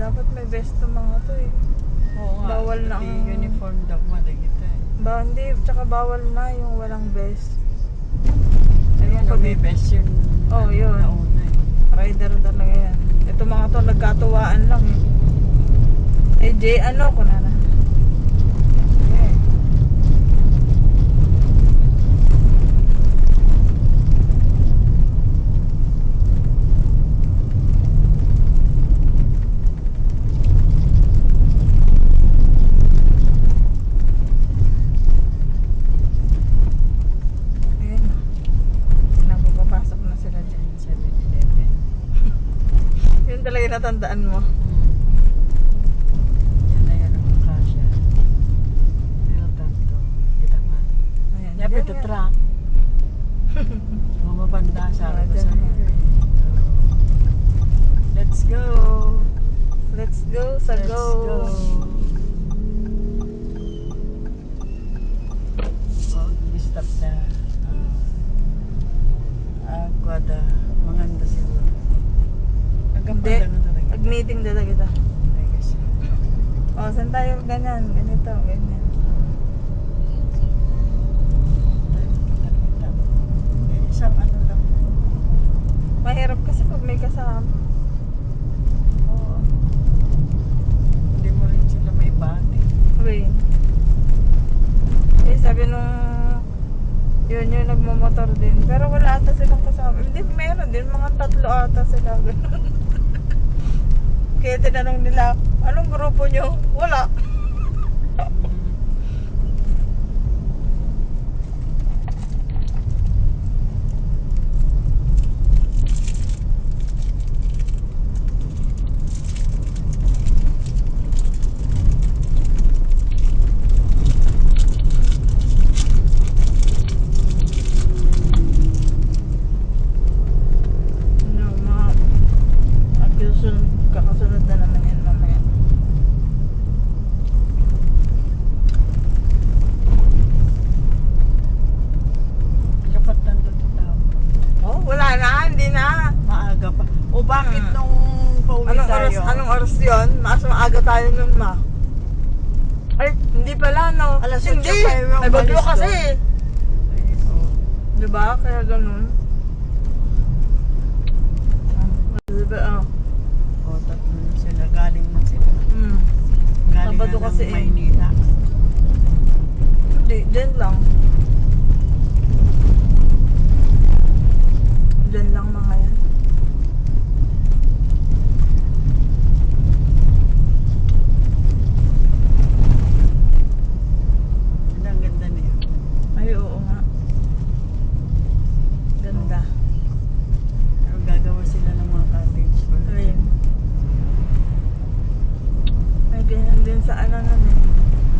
Dapat may vest to mga to eh. Oo nga. Bawal na Hindi ang- uniform daw madagita eh. Hindi, tsaka bawal na yung walang vest. Ayun, Ewan ko may best yun. Oh, yun. Nauna eh. Rider talaga yan. Ito mga to, nagkatuwaan lang eh. Eh, Jay, ano ko na na? Yeah. Ayun. Nagpapapasok na sila dyan. 7-Eleven. Yun talaga yung natandaan mo. Yan na yan ang akasya. Meron tanto. Kita nga. Ayan. Yapit Dyan the nga. truck. Bumabanda sa akin Dyan sa nga. Let's go. Let's go sa Let's go. Oh, stop na. Guada. Manganda siguro. Hindi. Nag-meeting dala kita. Ay, kasi. O, saan tayo ganyan? Ganito, ganyan. Kita-kita. Eh, isang ano lang. Mahirap kasi pag may kasama. Oo. Hindi mo rin sila maibati. Wait. Eh, sabi nung yun yung nagmamotor din. Pero wala ata silang kasama. Hindi, meron din. Mga 3 ata sila. Kaya tinanong nila, anong grupo nyo? Wala. Ano, mga kakasunod na naman yan mamaya. Dapat nandun tao. Oh, wala na, hindi na. Maaga pa. O bakit Hmm. nung pauwi tayo? Anong oras yun? Mas maaga tayo nun ma. Ay, hindi pala no. Alas 8 Hindi, tayo yung may bagyo umalis kasi. Ay, oo. Diba? Kaya ganun. Diba, O, tatlo na sila. Galing na sila. Galing Sabado na kasi ng eh. Maynila. Hindi, dyan lang. Dyan lang mga yan. Ang ganda niya. Ay, oo nga. Ganda. Pero gagawa sila ng mga cottage. Ayun. May ganyan din sa ano nun eh.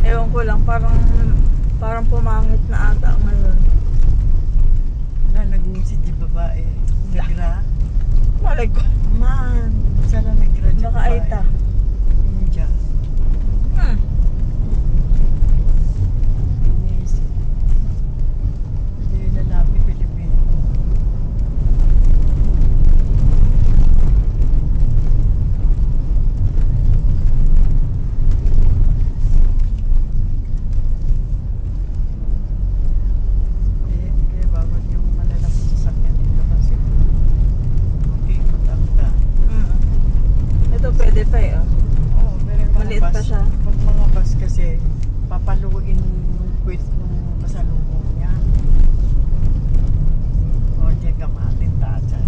Ewan ko lang, parang pumangit na ata ngayon. Wala, nag-message yung babae. Negra. Malay ko. Man, sana negra dyan. Baka Aita. India. Hmm. Inisip. Hindi yung lalaki Pilipino. Kaya bawal yung malalaking sasakyan dito kasi okay, matangga. Ito pwede pa eh. Oh. Oo, pero yung mga Maliit pa bus, siya. pag mga bus kasi, papaluin yung quiz nung pasalubong niya. O, diyan ka maatin tacha.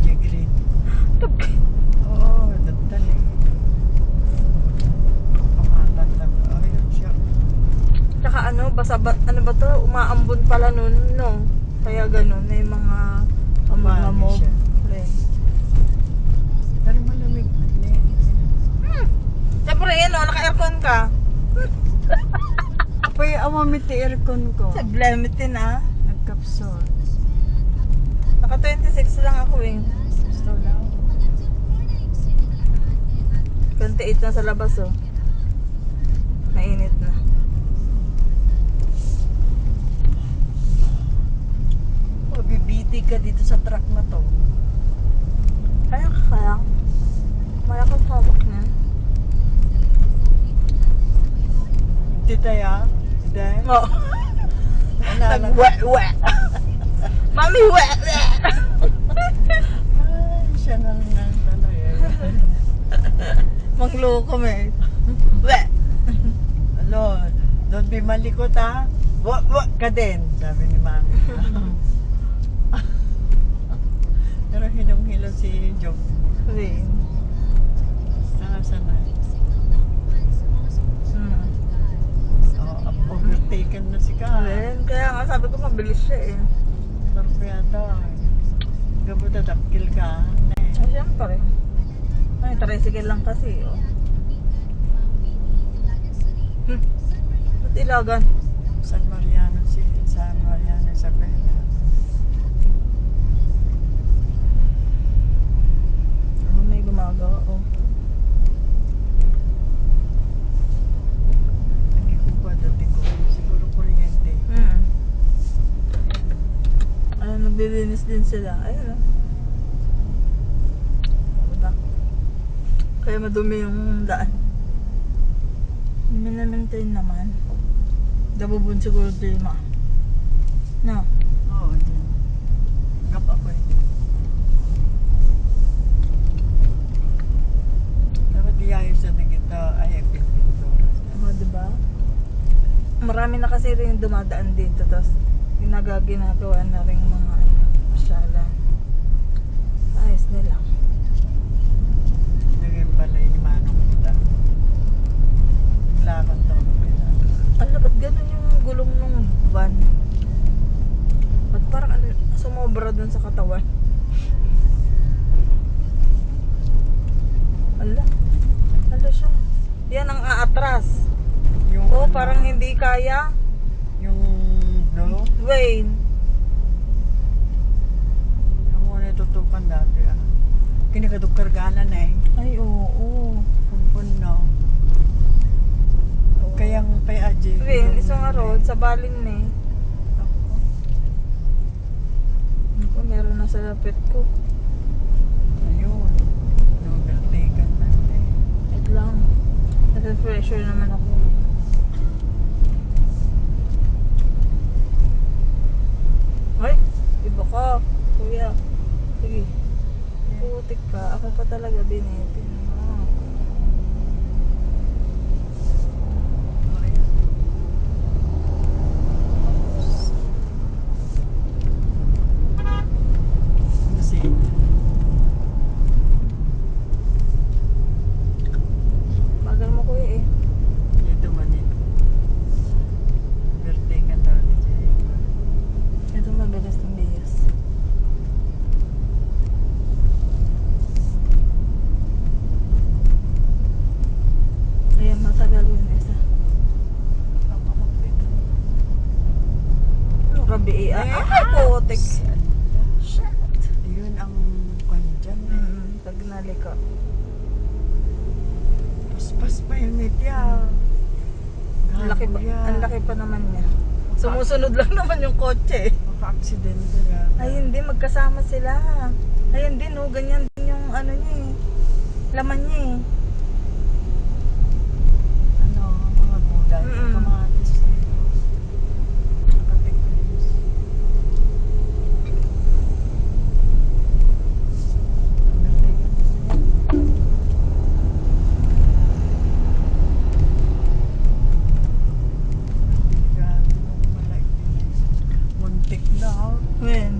Diyan green. Oo, dadali. Pamatan lang. Ayun siya. Tsaka ano, ano ba to? Umaambon pala nun, no? Kaya ganun, may mga amog-amog. siya. Pre. Pero malamig. Siyempre yun, no? Naka-aircon ka. Apoy, amamit yung aircon ko. Sa blemitin ah. Nagkapsol. Naka 26 lang ako eh. Gusto lang. 28 na sa labas oh. Mainit na. Mabibiti ka dito sa truck na to. Kaya. Malakas ka ba? tayo. Hindi. Oo. Ano? Nag-we. Mami, we. Ay, siya nang talaga. Mangloko me. We. Ano, don't be malikot ha. Wak ka din, sabi ni Mami. Pero hinong-hilo si Job. Wait. Sana. Overtaken na si Ka. Kaya nga sabi ko mabilis siya eh. Pero kaya daw. Gabo dadakil ka. Oh, siyempre. Ay, tricycle lang kasi oh. Ba't ilagan? San Mariano Isabela. Oh, may gumagawa oh. Hindi ko pa dati ko. Siguro kuryente. Ayun, naglilinis din sila. Ayun oh. Diba? Kaya madumi yung daan. Minamintain naman. Dabubun siguro din ma. No. Oo, dyan. Gap ako eh. Pero di ayos sa nagito ay pintura. Oh, diba? Marami na kasi rin dumadaan dito. Tapos ginagawa na rin mga pasyalan. Ayos nila. Naging balay ni Manong kita. Lakad daw na pila. Ala, ba't ganun yung gulong nung van? Ba't parang sumobra dun sa katawan? Ala siya. Yan ang aatras. Yung Oh, ano, parang hindi kaya. yung no? Wayne. Ako na tutukan dati ah. Kinakadukkarganan eh. Ay, oo. Kumpun no. Kayang pay aji. Wayne, isang nga road sa balin eh. Ako, meron na sa lapit ko. Ayun. Overtaken na eh. Wait lang. Nasa-pressure naman ako. Ay, iba ka. Kuya. Sige. Putik ka. Ako pa talaga binipin mo. Kasi Bagal mo kuya eh. dito man eh. Overtaken daw ni Jay. Ito mabilis ng biyas. Ayan, matagal yun isa. Ano gabi eh? Ay, putik. Shit. Yun ang kondyan eh. Pag nalika. Paspas pa yun eh tiya. Ang laki pa naman niya. Sumusunod lang naman yung kotse eh. Maka-aksidente na. Ay hindi, magkasama sila. Ay hindi no, ganyan din yung ano niya eh. Laman niya eh. Ano, mga gulay. Kamatis dito. Nakatiklis. Overtaken na siya. Grabe nung malaki din eh. Muntik na oh. When?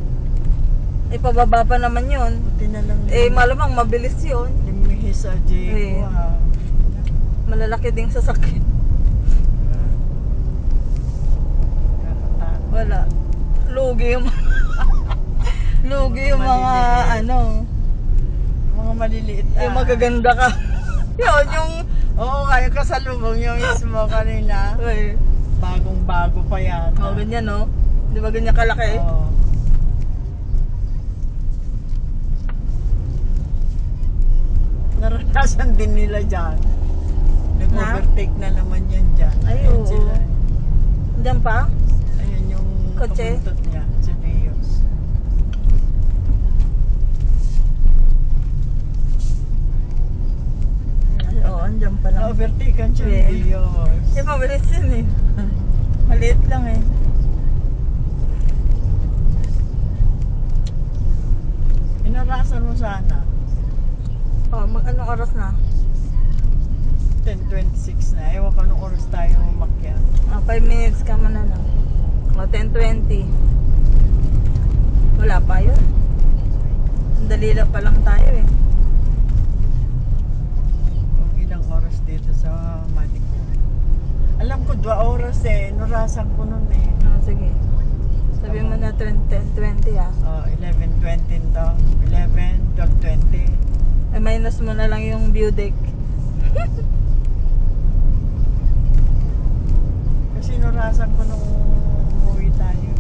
Ay pababa pa naman yun. Buti na lang Eh malamang mabilis yun. limihis sa Jay Eh. ko ha. Malalaki ding sasakyan. Kakataan. Wala. Lugi yung lugi yung mga Maliliit. ano. Mga maliliit Yung magaganda ka. Yun yung Oo, kaya kasalubong yung mismo kanina. ay, Bagong-bago pa yata. oh, ganyan no. Di ba ganyan kalaki? Oo. Naranasan din nila dyan. Nag-overtake na naman yan dyan. Ay, Ayan oo. sila. Diyan pa? Ayan yung Kotse? kabuntot niya, si Bios. Ay, oo, andyan pa lang. Mabertikan siya. Yeah. Diyos. Eh, mabilis yun eh. Maliit lang eh. Inarasan mo sana. Oh, anong oras na? 10:26 na. Ewan ko anong oras tayo umakyat. 5 minutes ka muna lang. O, 10:20. Wala pa yun. Ang dalila pa lang tayo eh. Kung ilang oras dito sa Manico. Alam ko 2 oras eh. Nurasan ko nun eh. Sige. Sabi mo na 10:20 ah. 11:20 to. 11, 12:20. Eh, minus mo na lang yung view deck. Kasi nurasan ko nung umuwi tayo.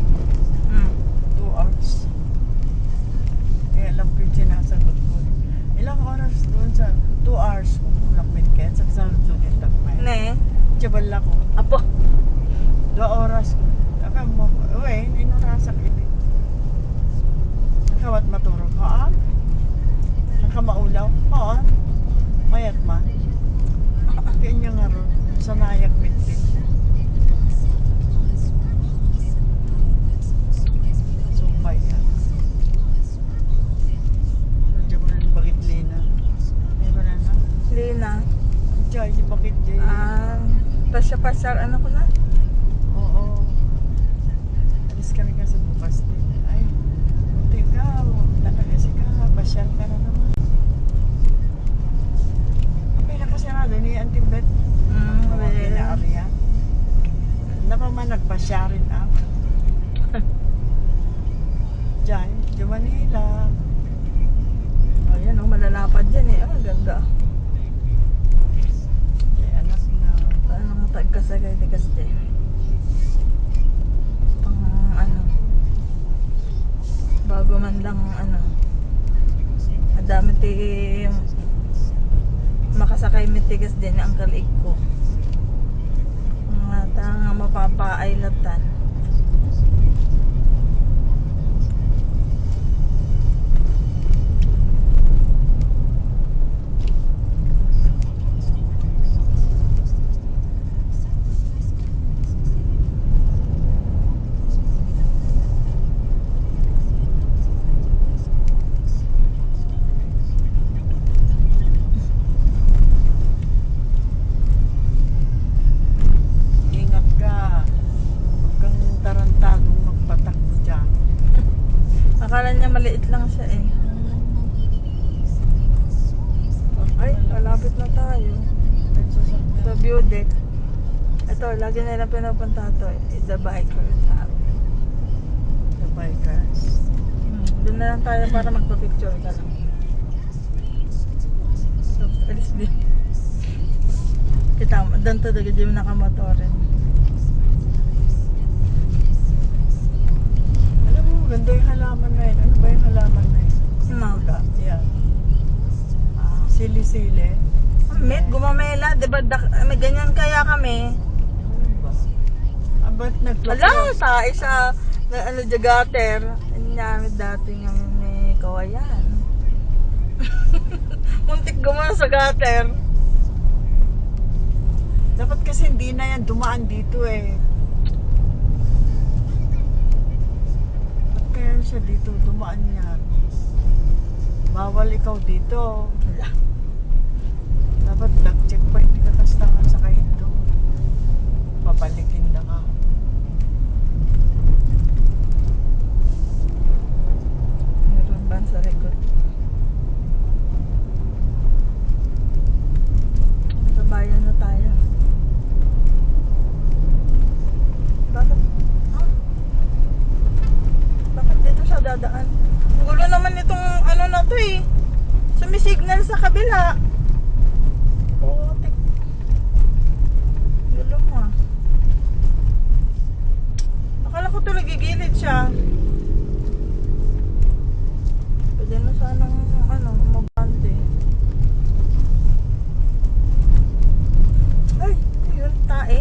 2 hours. Eh, alam ko yung sinasagot ko. Ilang oras doon sa 2 hours kung kulak midket sa kasalutsunin takmay. Ne? Tiyabal ako. Apo. 2 oras. Taka mo, uwe, inurasak ini. Nakawat maturog. Haan? Nakamaulaw? Haan? Mayat man. Kaya niya nga ron. Sa nayak midket. Sumpay yan. Nandiyan ko na yung bakit Lina. Meron na na. Lina. Diyan, yung bakit Jay. Pasya-pasyar, ano ko na? Oo. Alis kami kasi bukas din. Ay, buti ka. Nakagasi ka. Pasyal ka na naman. Okay na kasi na doon ni Auntie Beth. Okay na Arya. Napaman nagpasya rin ako. Diyan, di Manila. Ayan oh, malalapad dyan eh. Ah, ganda. Kay anak na. Paano nga tagkasagay di kasi pang ano, bago man lang ano, madami ti makasakay mitigas din ang kaliig ko. Mga tanga mapapaailatan. Ingat ka. Huwag kang tarantadong magpatakbo dyan. Akala niya maliit lang siya eh. Ay, malapit na tayo. Sa view deck. Ito, lagi nila pinupunta to eh. The Bikers Hub. The bikers. Doon na lang tayo para magpa-picture ka lang. So, alis din. Kita mo, doon to dagad yung nakamotorin. Alam mo, ganda yung halaman na yun. Ano ba yung halaman na yun? No. Wala. Yeah. Sili-sili. Mate, gumamela. Diba, may ganyan kaya kami. Ano ba? Ba't nag-clock? Ala, tayo sa ano, jagater. Anyamit dati nga may kawayan. Muntik gumana sa gutter. Dapat kasi hindi na yan dumaan dito eh. Ba't kaya siya dito dumaan yan? Bawal ikaw dito. Wala. Dapat nag-checkpoint ka tas tangan sa kayo doon. Papalikin na ka. Meron ban sa record. Nakabayan na tayo. Bakit? Huh? Bakit dito siya dadaan? Ang gulo naman itong ano na to eh. Sumisignal sa kabila. Putik. Gulo mo ah. Akala ko to nagigilid siya. Pwede na sanang ano, umabante. Ay, yun tae.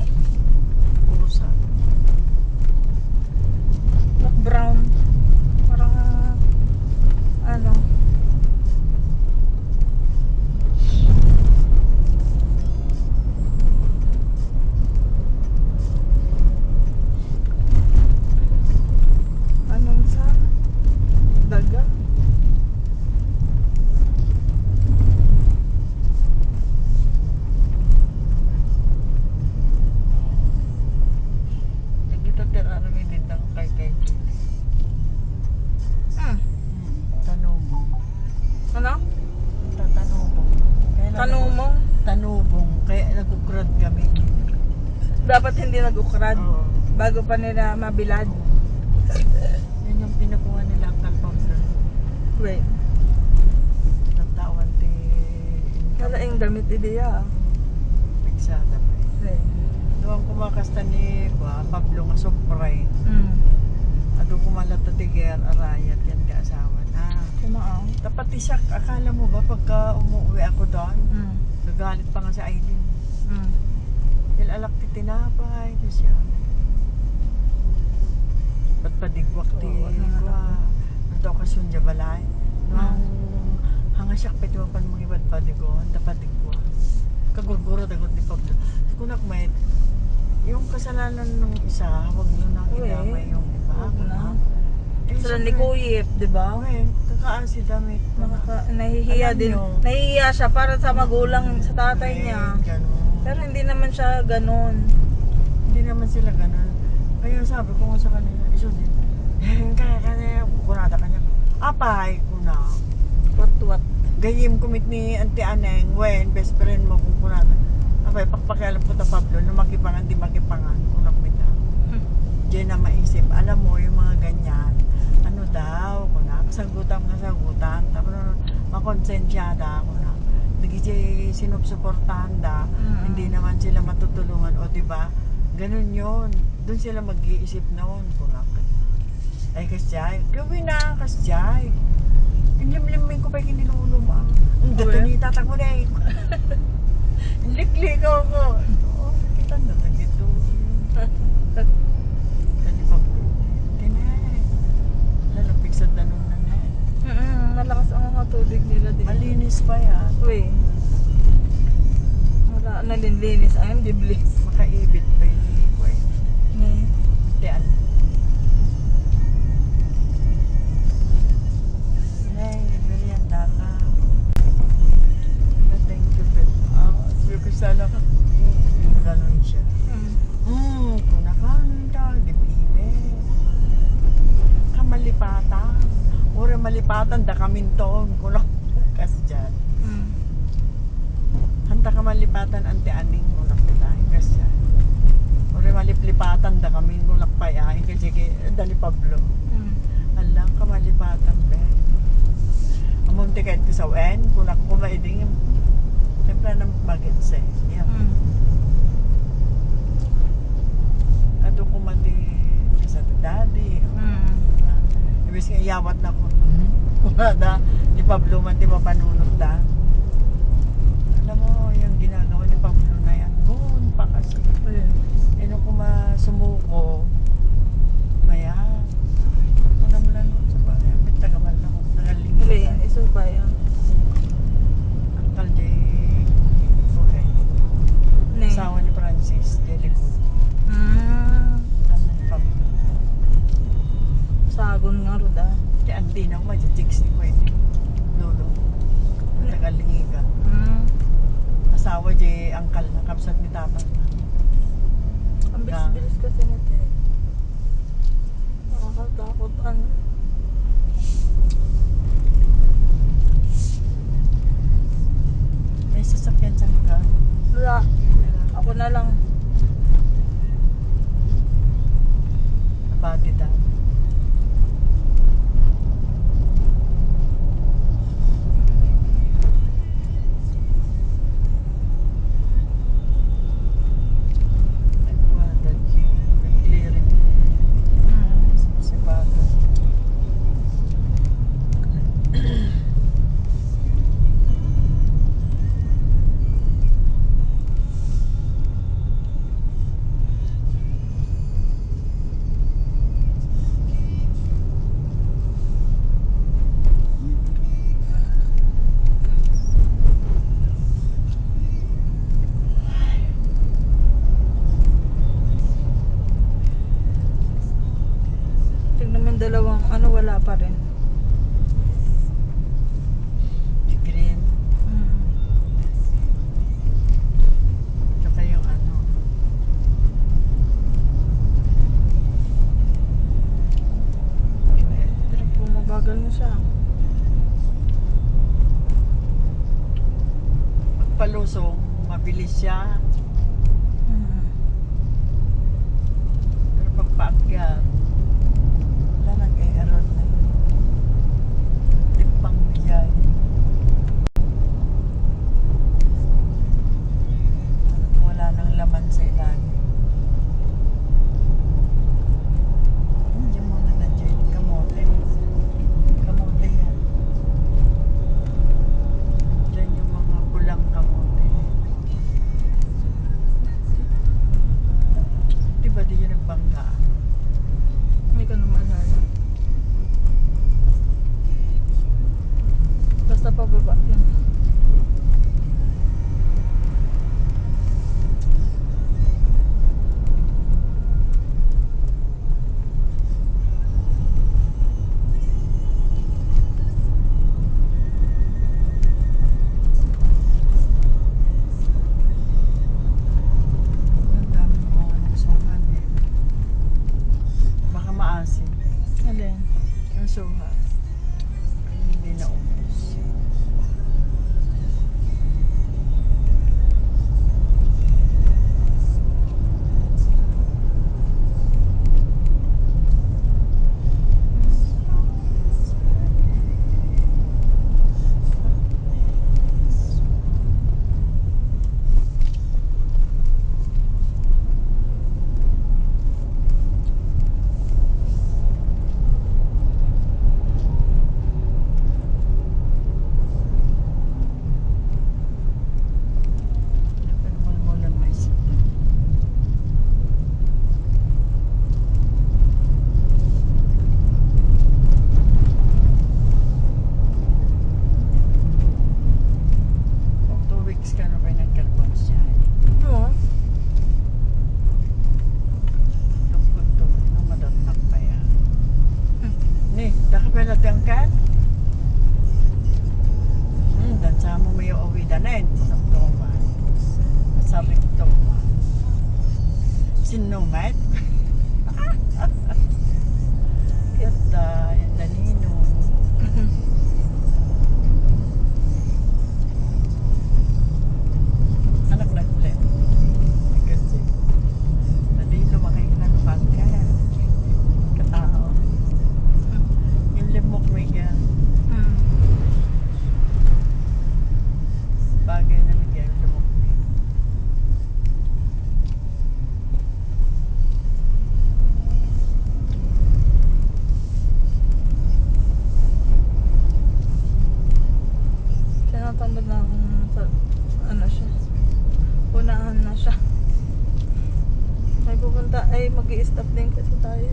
Pusa. Black brown. Parang ano. Tanumong. Tanubong. Kaya nagukrad kami. Dapat hindi nag-ukrad. Oo. Bago pa nila mabilad. Yun yung pinakuha nila ang kalpang doon. Wait. Nagtawan ti... Nalaing damit ideya. Pigsada pa eh. Wait. Doon kumakasta ni Pablo nga Sopray. Mm. Ado kumalata ti Ger Arayat yan ti asawa na. Kumaaw. Dapat ti siya, akala mo ba pagka umuwi ako doon, Mm. nagalit pa nga si Aileen. Mm. Ilalak ti tinapay, ti siya. Ba't padigwak ti Oo, ano kwa. Nang okasyon dya balay. Nang hanga siya kapitiwapan mong ibad padigon, tapadigwak. Kagurguro dagot ni Pablo. Kunak may yung kasalanan ng isa, huwag nyo nang Uy, idamay yung iba. huwag na. Eh, Sila ni siyempre, Kuyip, di ba? okay, kakaan si damit. Nahihiya Alam din. nyo. Nahihiya siya para sa magulang, sa tatay niya. Ganun. Pero hindi naman siya ganun. Hindi naman sila ganun. Kaya sabi ko nga sa kanila, iso din. Kaya kunada kanya. Apay, kuna. What? Gayim kumit ni Auntie Aneng, when best friend mo kung kunada. Apay, pakpakialam ko ta Pablo, na makipangan, di makipangan. Kunak mita. Diyan na maisip, alam mo yung mga ganyan. Ano daw, kuna. Kasagutan. Tapos makonsensyada, kuna. Nagiging sinupsuportahan da. Hindi naman sila matutulungan. O diba? Ganun yun. Doon sila mag-iisip noon. Kunak. Ay, kasyay. Gawin na, kasyay. Inlimlimin ko pa yung ninuulo mo. Ang dato ni tatang mo na eh. Likli ko ako. Oo, kita na ito dito. Dali pa po. Tinay. Lalapig sa tanong na na eh. Malakas ang mga tubig nila din. Malinis pa yan. Wait. Wala nalinlinis. I am the bliss. Makaibit pa yung ikoy. Tiyan. Nay, merienda ka. Thank you, Bet. Sabi ko sana yung ganun siya. Kunakanta, gibibe. Kamalipatan. Ura malipatan, da kaminton. Kunak kas dyan. Hanta kamalipatan, ante aning kunak nila. Kas dyan. Ura maliplipatan, da kamin kunak payahin. Kasi dali Pablo. Alang kamalipatan, Bet. Amunti kahit kasawen, kunak kumaiding. Siyempre na mag-gets eh. Yan. Ato kumandi sa daddy. Ibig nga yawat na ko. Kumada, ni Pablo man di ba panunod da. Alam mo, yung ginagawa ni Pablo na yan, noon pa kasi. Eh, nung sumuko, maya, kunam lang sa bayan, bitagaman na ko, nagaling. Iso pa yan. Uncle Jay, okay. Asawa ni Francis, Delicud. Ano ni Pablo? Sagon nga ruda. Kaya ang dinaw, majijigs ni Pwede. Lolo. Nagalingiga. Asawa Jay, angkal na, kapsat ni Tapang na. Ang bilis-bilis kasi nito eh. Nakakatakot ano. May sasakyan sa lugar. Wala. Ako na lang. Nabati daw. Clearing. Si Bago. palusong, mabilis siya. Mm. Pero pag paakyat, wala nag-e-error na yun. Tipang biyay. Parang wala nang laman sa ilalim. Hindi mo na nandiyan. Kamote. Kamote yan. Diyan yung mga pulang kamote. Diba di yun nagbangga? Hindi ko na maalala. Basta pababa yun. Ang dami mo ng suhan eh. Baka maasin. Alin? Ang suha. Ay, hindi na ubos. Napagmulmulan may isip. Kung 2 weeks ka na ba nagkaroon siya? Oo. Lungkot to. Nung madatnak pa yan. Hmm. Ni, dakapela tiyangkan? Dan sa mo may uwi danin. Nagtuman. Sabi ko sinumat? Kita, yung danino. Anak na ulit. Kasi, nadilo makikinalukan ka. Katao. Yung limok may yan. Mm. Bagay na nagyan limok may. Tinatamad na akong ano siya. Unahan na siya. May pupunta ay mag-i-stop din kasi tayo.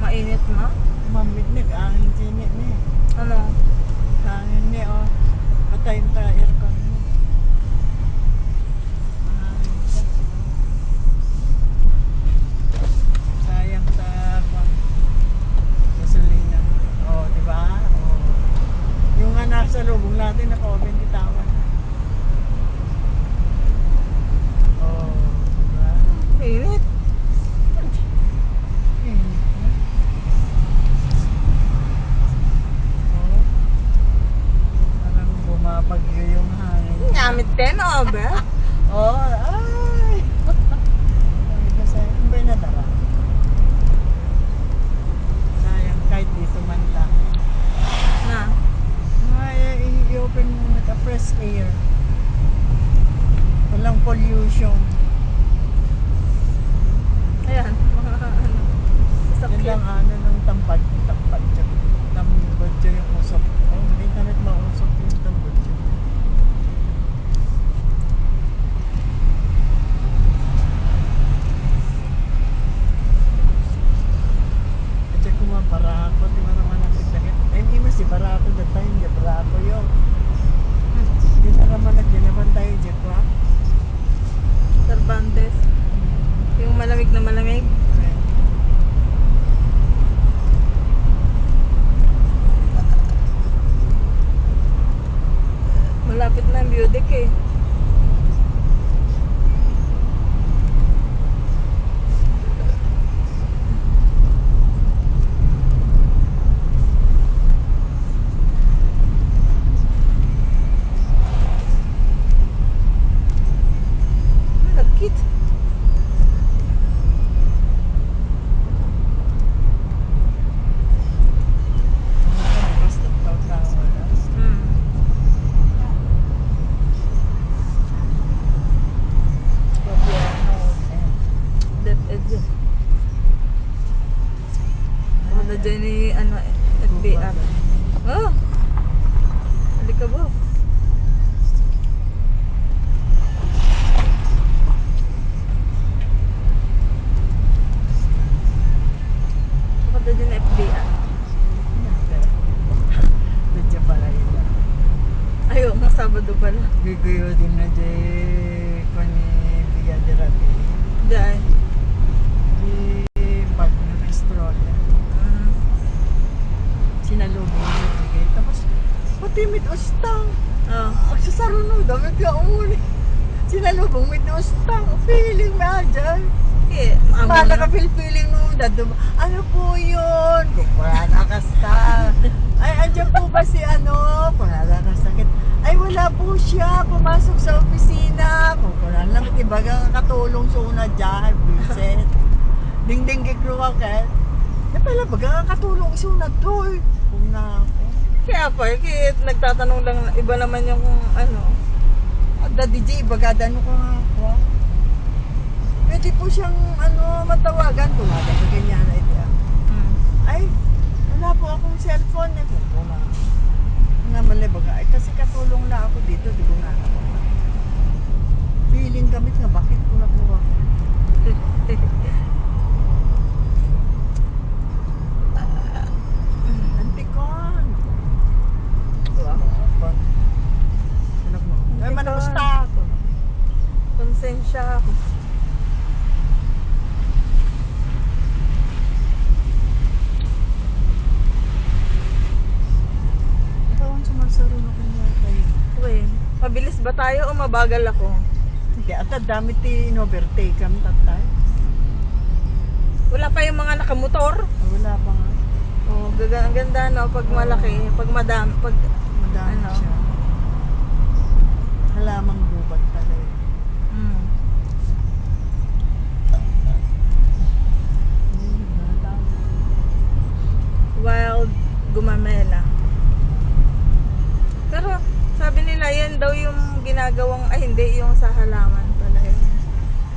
Mainit ma? Mamit nag-angin sini ni. Ano? Hangin ni oh. Patayin ta aircon ni. Mahangin siya. Sayang sa gasolina. Oh, di ba? Oh. Yung nga nasa lubong natin naka-open bitawan. Oh, di ba? Mainit. Oh. Parang bumabagyo yung hangin. Nyamit din o ba? Oh, ay! Sabi ko sa'yo, ano ba yung nadara? Sayang kahit dito man lang. Na. Ay, i-open mo naka-fresh air. Walang pollution. Ayan. Mga ano. Yan Sakit. lang ano ng tambad dyan. Tambad dyan yung usok. Oh, hindi na mausok yung tambad dyan. At saka kuma para ako, di ba naman ang sakit. Ay, hindi mas di para ako datay, hindi para ako yun. Hindi na naman nagbinaban tayo dyan ko ha. Cervantes. Yung malamig na malamig. Diyan ni ano, FBR. Oh! Halika po. Baka doon din FBR. Medyo pala ito. Ayaw, nga Sabado pala. Guguyo din na di ko ni Villa de Rapi. Diyan. Di bag na stroller. Sinalubong niya bigay. Tapos, pati mit ustang. Oh. Sa sarunod, damit ka umuli. Sinalubong mit ustang. Feeling na dyan. Okay, Mala ka feeling mo. Ano po yun? Kung wala na kasta. Ay, andyan po ba si ano? Kung wala na sakit. Ay, wala po siya. Pumasok sa opisina. Kung wala lang ibagang katulong sa una dyan. Vincent. Ding-ding kikruwa ka. Na pala bagang katulong sa una to. Kung na ako. Kaya pa, kaya nagtatanong lang, iba naman yung ano. Da DJ, bagada ano ka nga ako. Pwede po siyang ano, matawagan. Tumagan ka ganyan na ito. Ay, wala po akong cellphone. Eh, kung wala. Nga mali baga. Ay, kasi katulong na ako dito. Di ko nga ako. Feeling gamit nga. Bakit ko nakuha? Antikon. Wow. Anak mo. Ay, Antikon. manamusta ako. Konsensya ako. Ikaw ang sumasaro na kung tayo. Uy, mabilis ba tayo o mabagal ako? Hindi, at dami ti in-overtake kami tatay. Wala pa yung mga nakamotor? Wala pa nga. Oh, ang ganda no, pag malaki, pag madami, pag Madami Ano? siya. Halamang gubat pala yun. mm, wild gumamela. Pero sabi nila yan daw yung ginagawang, ay hindi, yung sa halaman pala yun.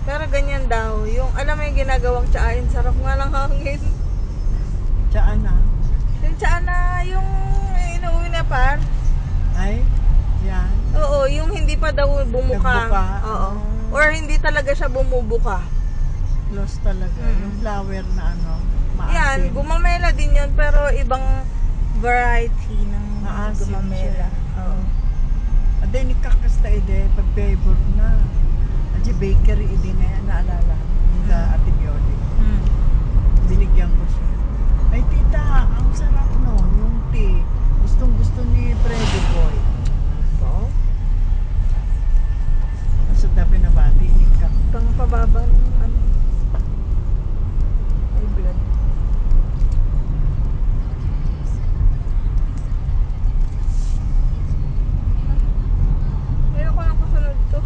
Pero ganyan daw, yung alam mo yung ginagawang tsain, sarap nga lang hangin. Tsaan na. Yung tsaan na, yung inuwi na par. Ay, yan. Oo, yung hindi pa daw bumuka. Nagbuka. Oo. Or hindi talaga siya bumubuka. Close talaga. Mm. Yung flower na ano, Yan, maasim. gumamela din yun, pero ibang variety ng Maasim gumamela. siya. Oo. Aday, nikakasta ide, pag-favor na. Adi, bakery ide na yan, naalala. Yung Ate Bioli. Hmm. Binigyan ko siya. Ay, tita, ang sarap no, yung tea. Gustong gusto ni Freddy Boy. So, nasa tabi na bati, nikak. Pang pababa ng ano. Ay, blood. Ayoko lang kasunod to.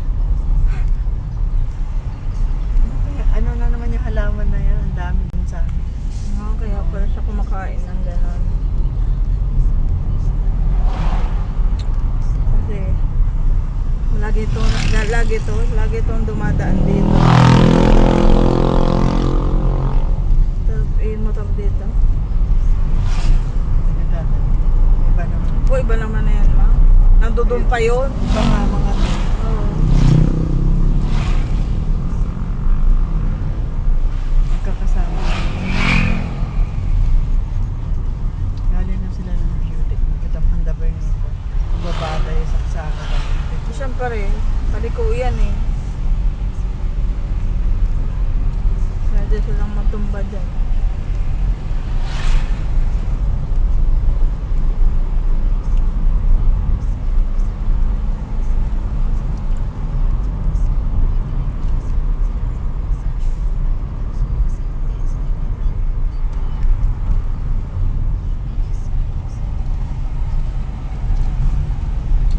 Ano na naman yung halaman na yan? Ang dami din sa amin. Oo, kaya pala siya kumakain ng gano'n. Kasi lagi itong dumadaan dito. Tapos motor dito. Nagdadala. Iba naman. O iba naman na yan, ma. Nandudun pa yun. Iba nga mga Oo. magkakasama. Galing na sila ng beauty. Magkatapanda ba yung babada yung saksaka. So, syempre, paliko yan eh. Pwede silang matumba dyan.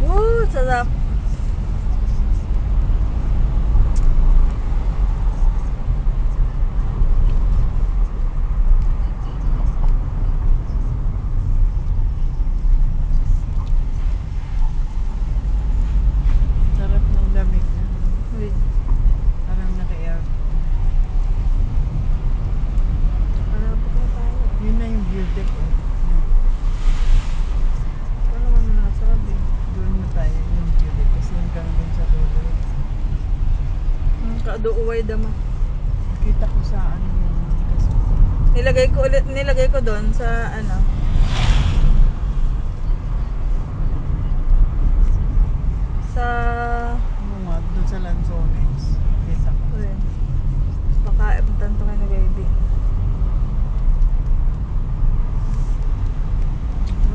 Woo! Sarap! Buhay Dama. Kita ko sa ano yung kasi. Nilagay ko doon sa ano. Sa Ano nga, doon sa Lanzones. Kita ko. ayun. Baka tanto kayo na baby.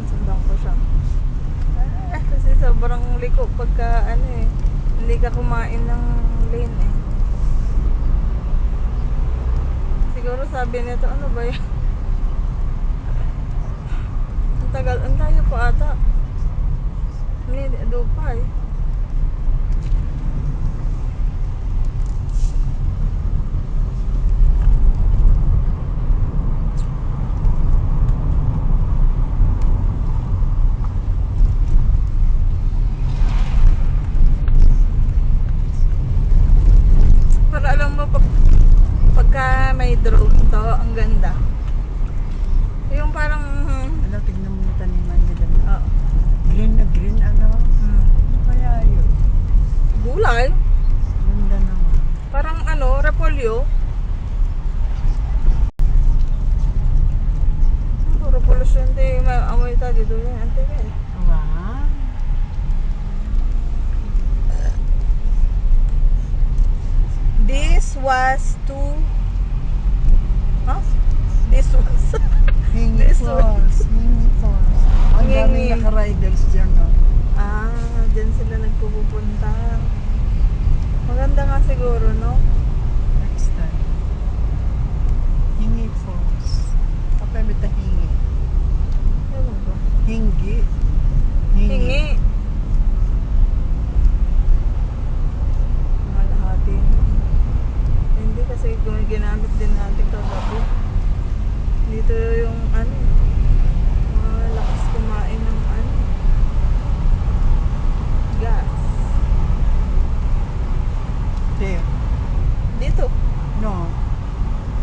Sundan ko siya. Kasi sobrang liko pagka ano eh. Hindi ka kumain ng lane eh. Siguro sabi nito, ano ba yan? Ang tagal, ang tayo po ata. Hindi, pa eh. Para alam mo, pagka may drone to, ang ganda. Yung parang, Ano, tignan mo yung taniman nila. oh, Green na green, ano? Ano kaya yun? gulay. Ganda naman. Parang ano, repolyo. Repolyo siya, hindi maamoy tayo doon. Ante ka eh. Wow. This was huh? This was Hingi This Falls. Hingi Falls. Ang daming Hingi. naka-riders dyan, no? dyan sila nagpupunta. Maganda nga siguro, no? Next time. Hingi Falls. Apa yung bita hingi? Ano ba? Hingi. Hingi. Malahati. Hindi kasi ginamit din natin kagabi. Dito yung ano, malakas kumain ng ano, gas. There. Dito. No.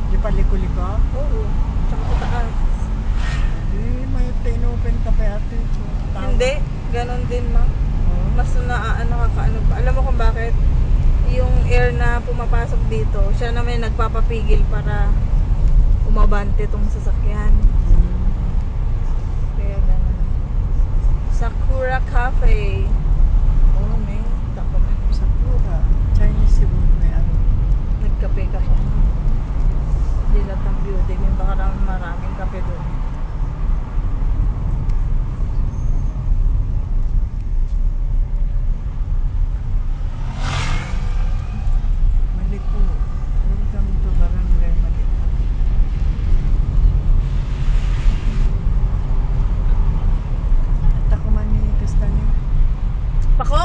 Di pa liko-liko? Oo. Tsaka sa taas. May open ka pa ate. Hindi. Ganon din, ma. Oh. Mas nakakaano pa. Alam mo kung bakit? Yung air na pumapasok dito, siya na may nagpapapigil para umabante tong sasakyan. Kaya ganun. Sakura Cafe. Oh, may tako may Sakura. Chinese siguro may ano. nagkape ka pa. Dilatang beauty. Yung baka maraming kape doon. Maliko. Welcome to Barangay Maliko. At ako man ni Castanyo. Pako?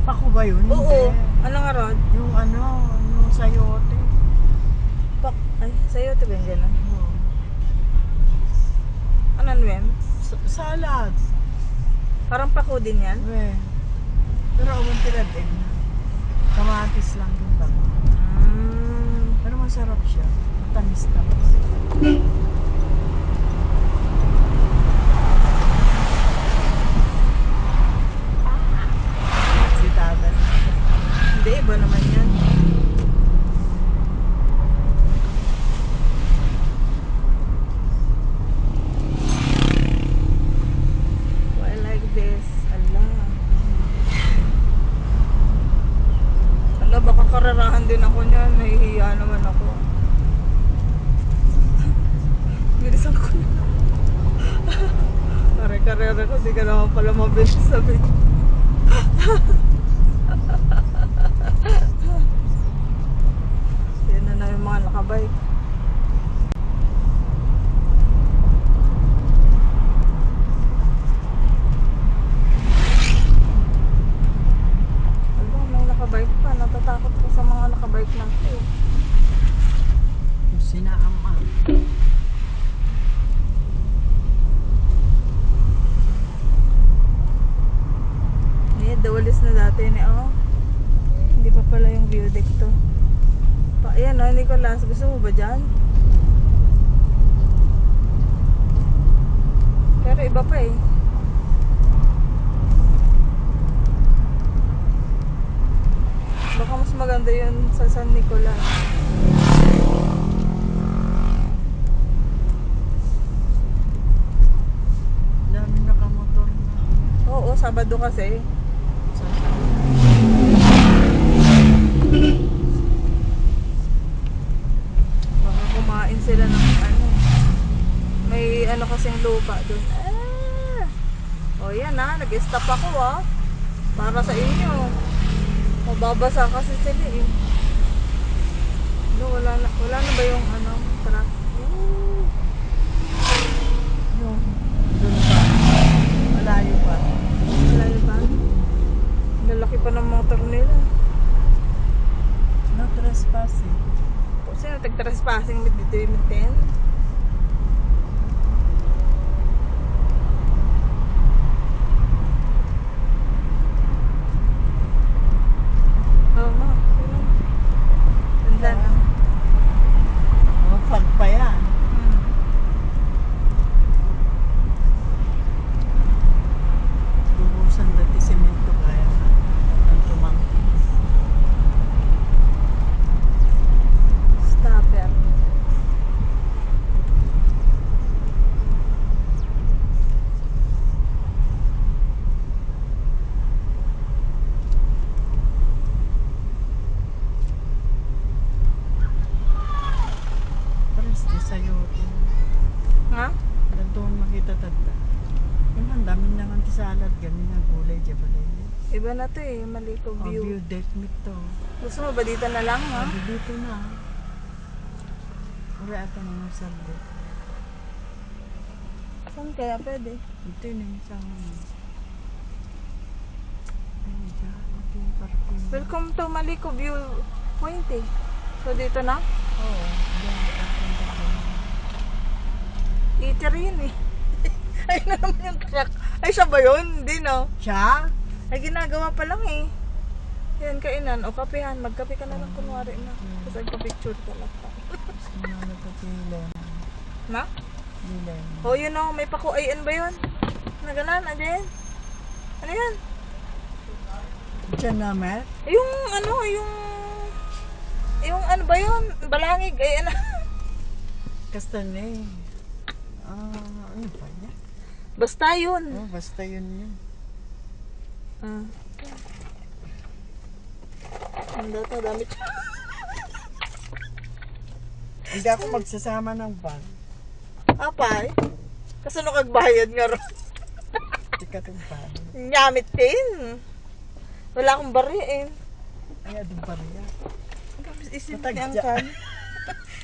Pako ba yun? Oo. Hindi. Ano nga Rod? Yung ano, yung sayote. Pak. Ay, sa'yo ito ba yung ganun? Oo. Ano Wem? Salad. Parang pako din yan? We. Pero awan tila din. Kamatis lang yung bago. Pero masarap siya. Matamis naman. Sitada na. Hindi, iba naman yan. Why like this? Allah. Allah, baka kararahan din ako niyan. Nahihiya naman ako. Bilisan ko na. Kare-karera ko, di ka naman pala mabilis sabi. Yan na yung mga nakabike. Alam, may nakabike pa. Natatakot ko sa mga nakabike na ito. Yung sinaama. Dawalis na dati ni hindi pa pala yung view deck to. Ayan o, Nicolas, gusto mo ba dyan? Pero iba pa eh. Baka mas maganda yun sa San Nicolas. Dami nakamotor na. Oo, Sabado kasi. Baka kumain sila ng ano. May ano kasing lupa doon. Ah! O yan ha, nag-stop ako ha. Para sa inyo. Mababasa kasi sila eh. No, wala na ba yung ano, truck? Yung doon pa. Malayo pa. Malayo ba? Lalaki pa ng motor nila. No trespassing. Sino tag-trespassing dito yung mitten? Oo nga. Ganda. Oh, fag pa yan. Bubusan dati semento kaya na. Ang tumangki. Stopper. Pares di sa'yo. Ha? Doon makita tanda. Yung ang dami na nga salad kami na gulay dyan pala yun. Iba na to eh. Maliko Oh, view. view deck meat to. Gusto mo ba dito na lang ha? Sabi dito na. Uri ata naman sabi. Saan kaya pwede? Ito yun yung isang ano. Ay, dyan. Ito yung parking. Welcome to Maliko View Point eh. So dito na? Oo. Dyan. Parking ka dyan. Eater yun eh. Ay na naman yung truck. Ay siya ba yun? Hindi no. Siya? Ay ginagawa pa lang eh. Yan kainan. O kapehan. Magkape ka na lang kunwari na. Tapos nagpa-picture ka lang. Ano na ito pilen? Ma? Pilen. O yun o. May pakuayan ba yun? Nagalan. Ano yan? Ano yan? Diyan namin? Yung ano yung ano ba yun? Balangig. Ay ano. Kastane. Ano pa yan? Basta yun. Oh, basta yun yun. Ah. Ang data dami. Hindi ako magsasama ng van. Apay. Kasi no kagbayad nga ron. Tikat yung van. Nyamit din. Wala akong bariin. Ay, adong pa rin yan. Tapos isip Matagya. niya ang kan.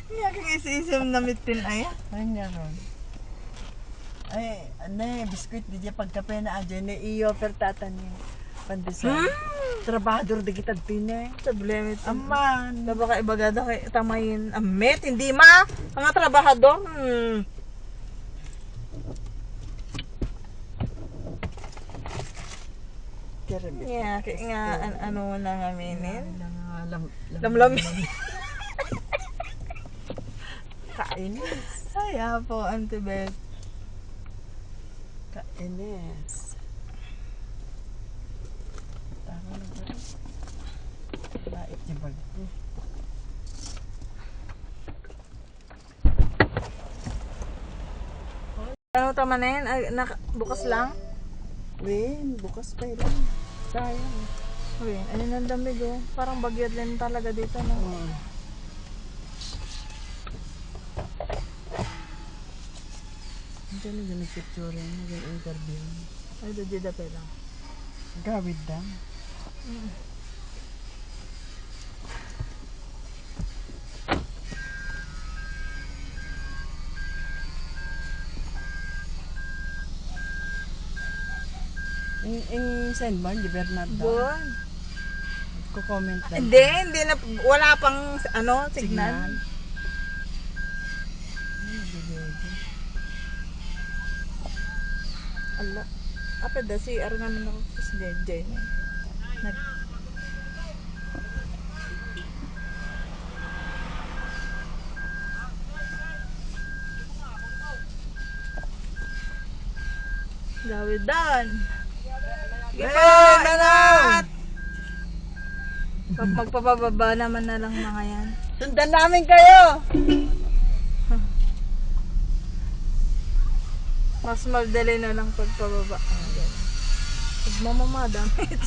Hindi akong isip na mitin ay. Ay, nga ron. Ay, ano eh, biskuit di dyan pagkape na adyan eh, i-offer tatan niya. Pandesal. Trabador di kita tine. Problema ito. Aman. Baka ibagada kay tamayin. Amit, hindi ma. Mga trabahador. Karabit. Yeah, kaya nga ano na nga minin. Lamlam. Lamlam. Kainis. Ay, po, Auntie Beth. Kainis. Tama na ba? Bait yung bag ko. Ano tama na yan? Ay, bukas lang? Win, bukas pa lang. Sayang. Uy, ano nang damig oh. Parang bagyad din talaga dito no. Oo. Hindi na nag-picture yan, nag-interview. Ay, dudida pa lang. Gawid lang. In send mo, di Bernardo? Bon. Ko-comment lang. Hindi na, wala pang ano, signal. Ala. Apa da si ar naman ako sa JJ. Nag Gawid dan. Hey, manat! Magpapababa naman na lang mga yan. Sundan namin kayo! Mas madali na lang pagpababa. Pag mamamadamit.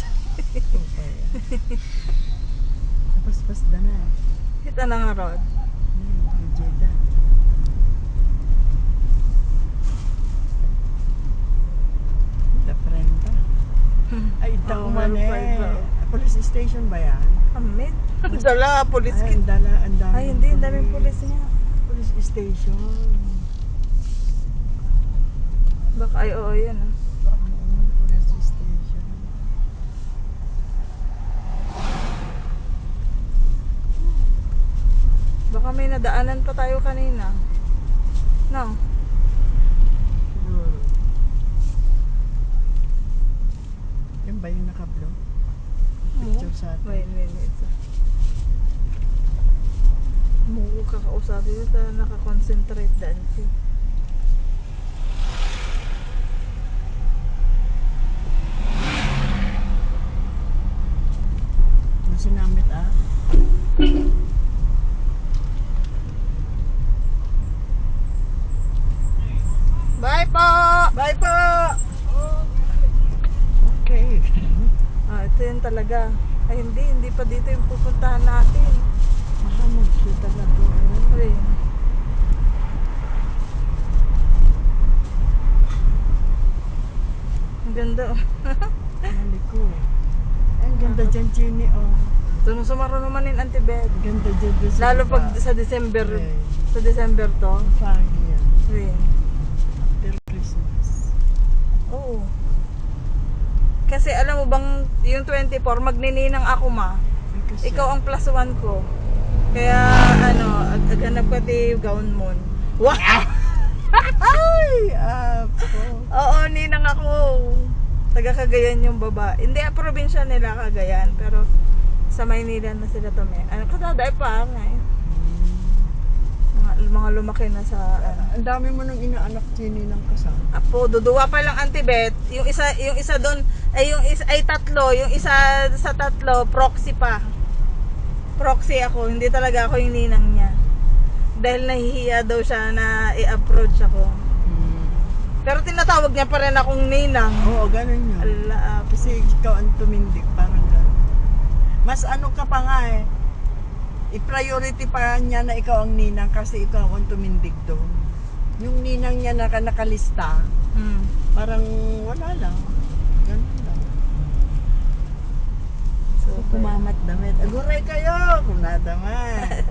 Tapos na na. Kita na nga road. Jeda. The friend pa. Ay, ito Oo, man meron pa iba. Police station ba yan? Amit. Dala, police kit. Ang dami. Ay, hindi. Ang daming police niya. Police station. Baka ay, oo, yan ah. Police station. Baka may nadaanan pa tayo kanina. No? Siguro. Yan ba yung naka-block? Picture sa atin. Wait. Mukhang kakausapin yun. Nakakonsentrate daan siya. Yung sinamit Bye po! Bye po! Okay. Ito yun talaga. Ay, hindi pa dito yung pupuntahan natin. Mahamog siya talaga. Uy. Ang ganda oh. Maliko. Ang ganda dyan, Chini, Doon sumaro naman yung antibed. Ganda dyan doon sa Lalo baba. pag sa December. Right. Sa December to. Foggy yan. Uy. After Christmas. Oo. Kasi alam mo bang yung 24, magnininang ako ma. Ay, kasi- Ikaw ang plus 1 ko. Kaya aghanap ko ti gown mo. Wow! Ay! Apo. Oo, ninang ako. Taga Cagayan yung baba. Hindi, probinsya nila Cagayan. Pero sa Maynila na sila to. Kadaday pa. Mga lumaki na sa Ang dami mo nang inaanak, Chini, ng kasama. Apo, duduwa pa lang antibet. Yung isa doon ay tatlo, yung isa sa tatlo proxy pa. Proxy ako, hindi talaga ako yung ninang niya. Dahil nahihiya daw siya na i-approach ako. Pero tinatawag niya pa rin akong ninang. Oo, ganun yun. Ala, Kasi ikaw ang tumindig, parang ganun. Mas ano ka pa nga i-priority pa niya na ikaw ang ninang kasi ikaw ang tumindig doon. Yung ninang niya na nakalista, parang wala lang. Ganun lang. So, kumamat damit. Aguray kayo! Kung nadaman.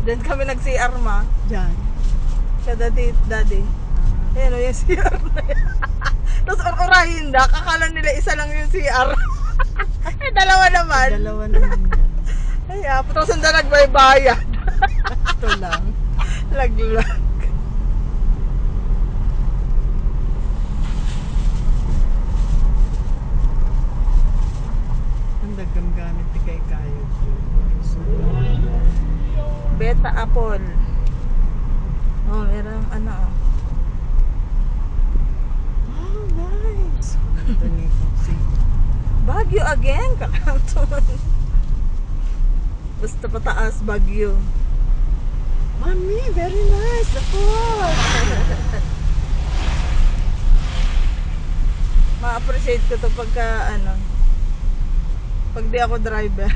Diyan kami nag-CR ma. Diyan. Siya daddy. Ayan o yung CR na yan. Tapos orahin na, akala nila isa lang yung CR. Eh, dalawa naman. Dalawa naman yan. Ay, tapos ang nagbaybayad. Ito lang. Laglag. Ang dagang gamit ni kay kayo. Beta apple. Oh, meron ano. Oh, nice. Ito ni Foxy. Baguio again, kakanton. Basta pataas, Baguio. Mami, very nice. The food. Ma-appreciate ko to pagka pag di ako driver.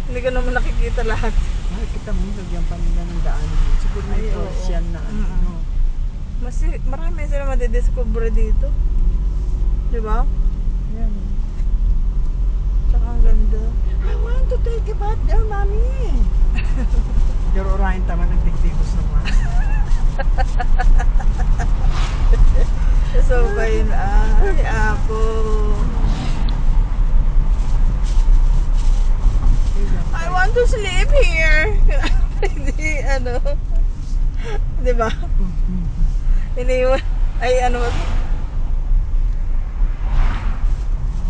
Hindi ko naman nakikita lahat. Makikita mo, lagyan pa nila ng daan. Siguro may Ay, oo. Persian na ano. Marami sila madidiscover dito. Di ba? Yan. Tsaka ang ganda. I want to take a bath there, Mami. Pero orahin tama nagdigdigos naman. So, ba yun? Ay, apo. I want to sleep here. Hindi, di ba? Iniwan. Ay,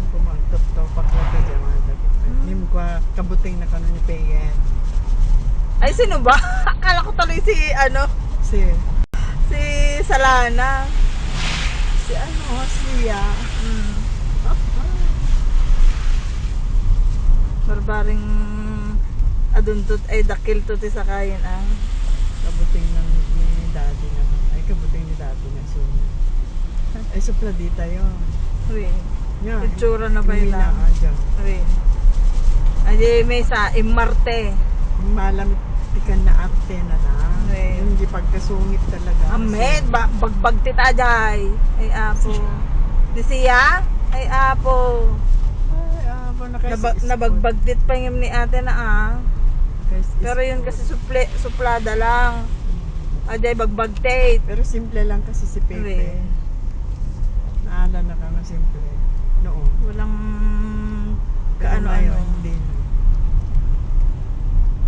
Kumagtop-topak na ka dyan, mga dagit. Hindi mo ka kabuting na kanon ni Payen. Ay, sino ba? Akala ko tuloy si Salana. Si Sia. Barbaring aduntot ay dakil to ti sakayin ah. Kabuting ng ni daddy naman. Ay, kabuting ni daddy na so. Ay, supladita yun. Wait. Yeah. Itsura na ba yun Hindi na, lang? dyan. Wait. Ay, may sa Marte. Yung malamit tikan na arte na lang. Right. Yung di pagkasungit talaga. Amed, bagbag ti tajay. Ay apo. Di siya? Ay apo. Ay, Nabagbag tit pa yung ni ate na ah. Pero yun kasi suplada lang. Ajay bagbag tit. Pero simple lang kasi si Pepe. Right. Naala na ka na simple. Noon. Walang Kaano kaano-ano. Hindi na.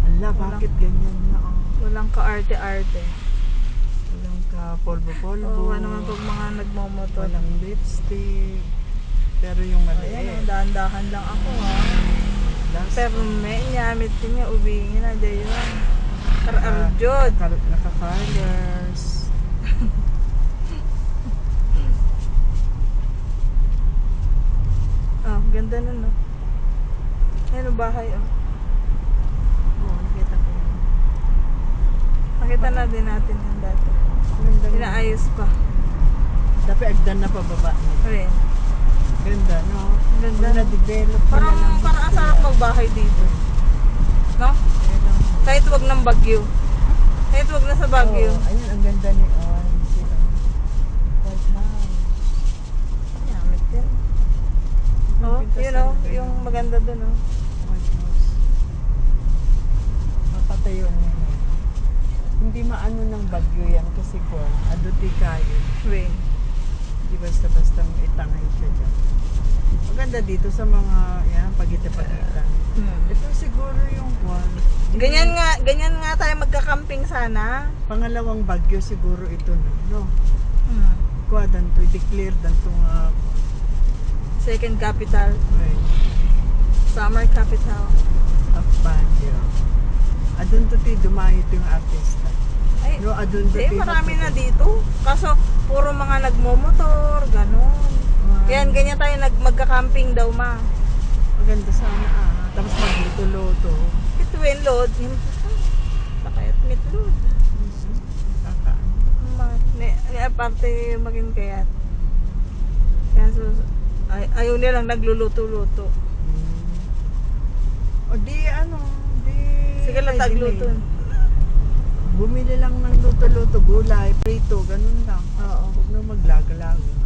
Ala, bakit ganyan na? Walang ka-arte-arte. Walang ka polvo-polvo. Oo, naman pag mga nagmamotor. Walang lipstick. Pero yung Ayan, maliit. dahan-dahan lang ako ha. Last, Pero may nyamit din niya, ubingin na dyan yun. Kararjod. Naka-colors. Oh, ganda nun no. Ayan ang bahay oh. Oo, nakita ko yun. Nakita na din natin yun dati. Ganda nga. Pinaayos pa. Dapat agdan na pababa. Ayun. Ganda, no? Ganda. Pag na-develop Parang, nila lang. parang ang sarap magbahay dito. No? Ayun ang- Kahit wag ng bagyo. Kahit wag na sa bagyo. Oo, ayun, ang ganda ni Orange. Sila. White House. Nyamit din. Oh, yun oh. Yung maganda dun oh. White House. Mapatayo niya. Hindi maano ng bagyo yan kasi kung aduti kayo. Wait. Hindi basta-basta itangay siya dyan. Maganda dito sa mga, yan, pagita-pagita. Ito siguro yung one. Ganyan nga tayo magka-camping sana. Pangalawang bagyo siguro ito, no? Hmm. Kuha, danto, declare danto nga. Second capital. Right. Summer capital. Of Baguio. Adun to ti dumayo ito yung artista. Ay, No, adun to hindi, marami na dito. Kaso, puro mga nagmomotor, ganon. Yan, ganyan tayo magka-camping daw ma. Maganda sana Tapos magluto-luto. Ituin load. Sakayat meat load. Kakaan. Ni aparte maging kayat. Kaya ayaw nilang nagluluto-luto. O di di... Sige lang tagluto. Bumili lang ng luto-luto, gulay, prito, ganun lang. Oo. Huwag na maglaga-laga.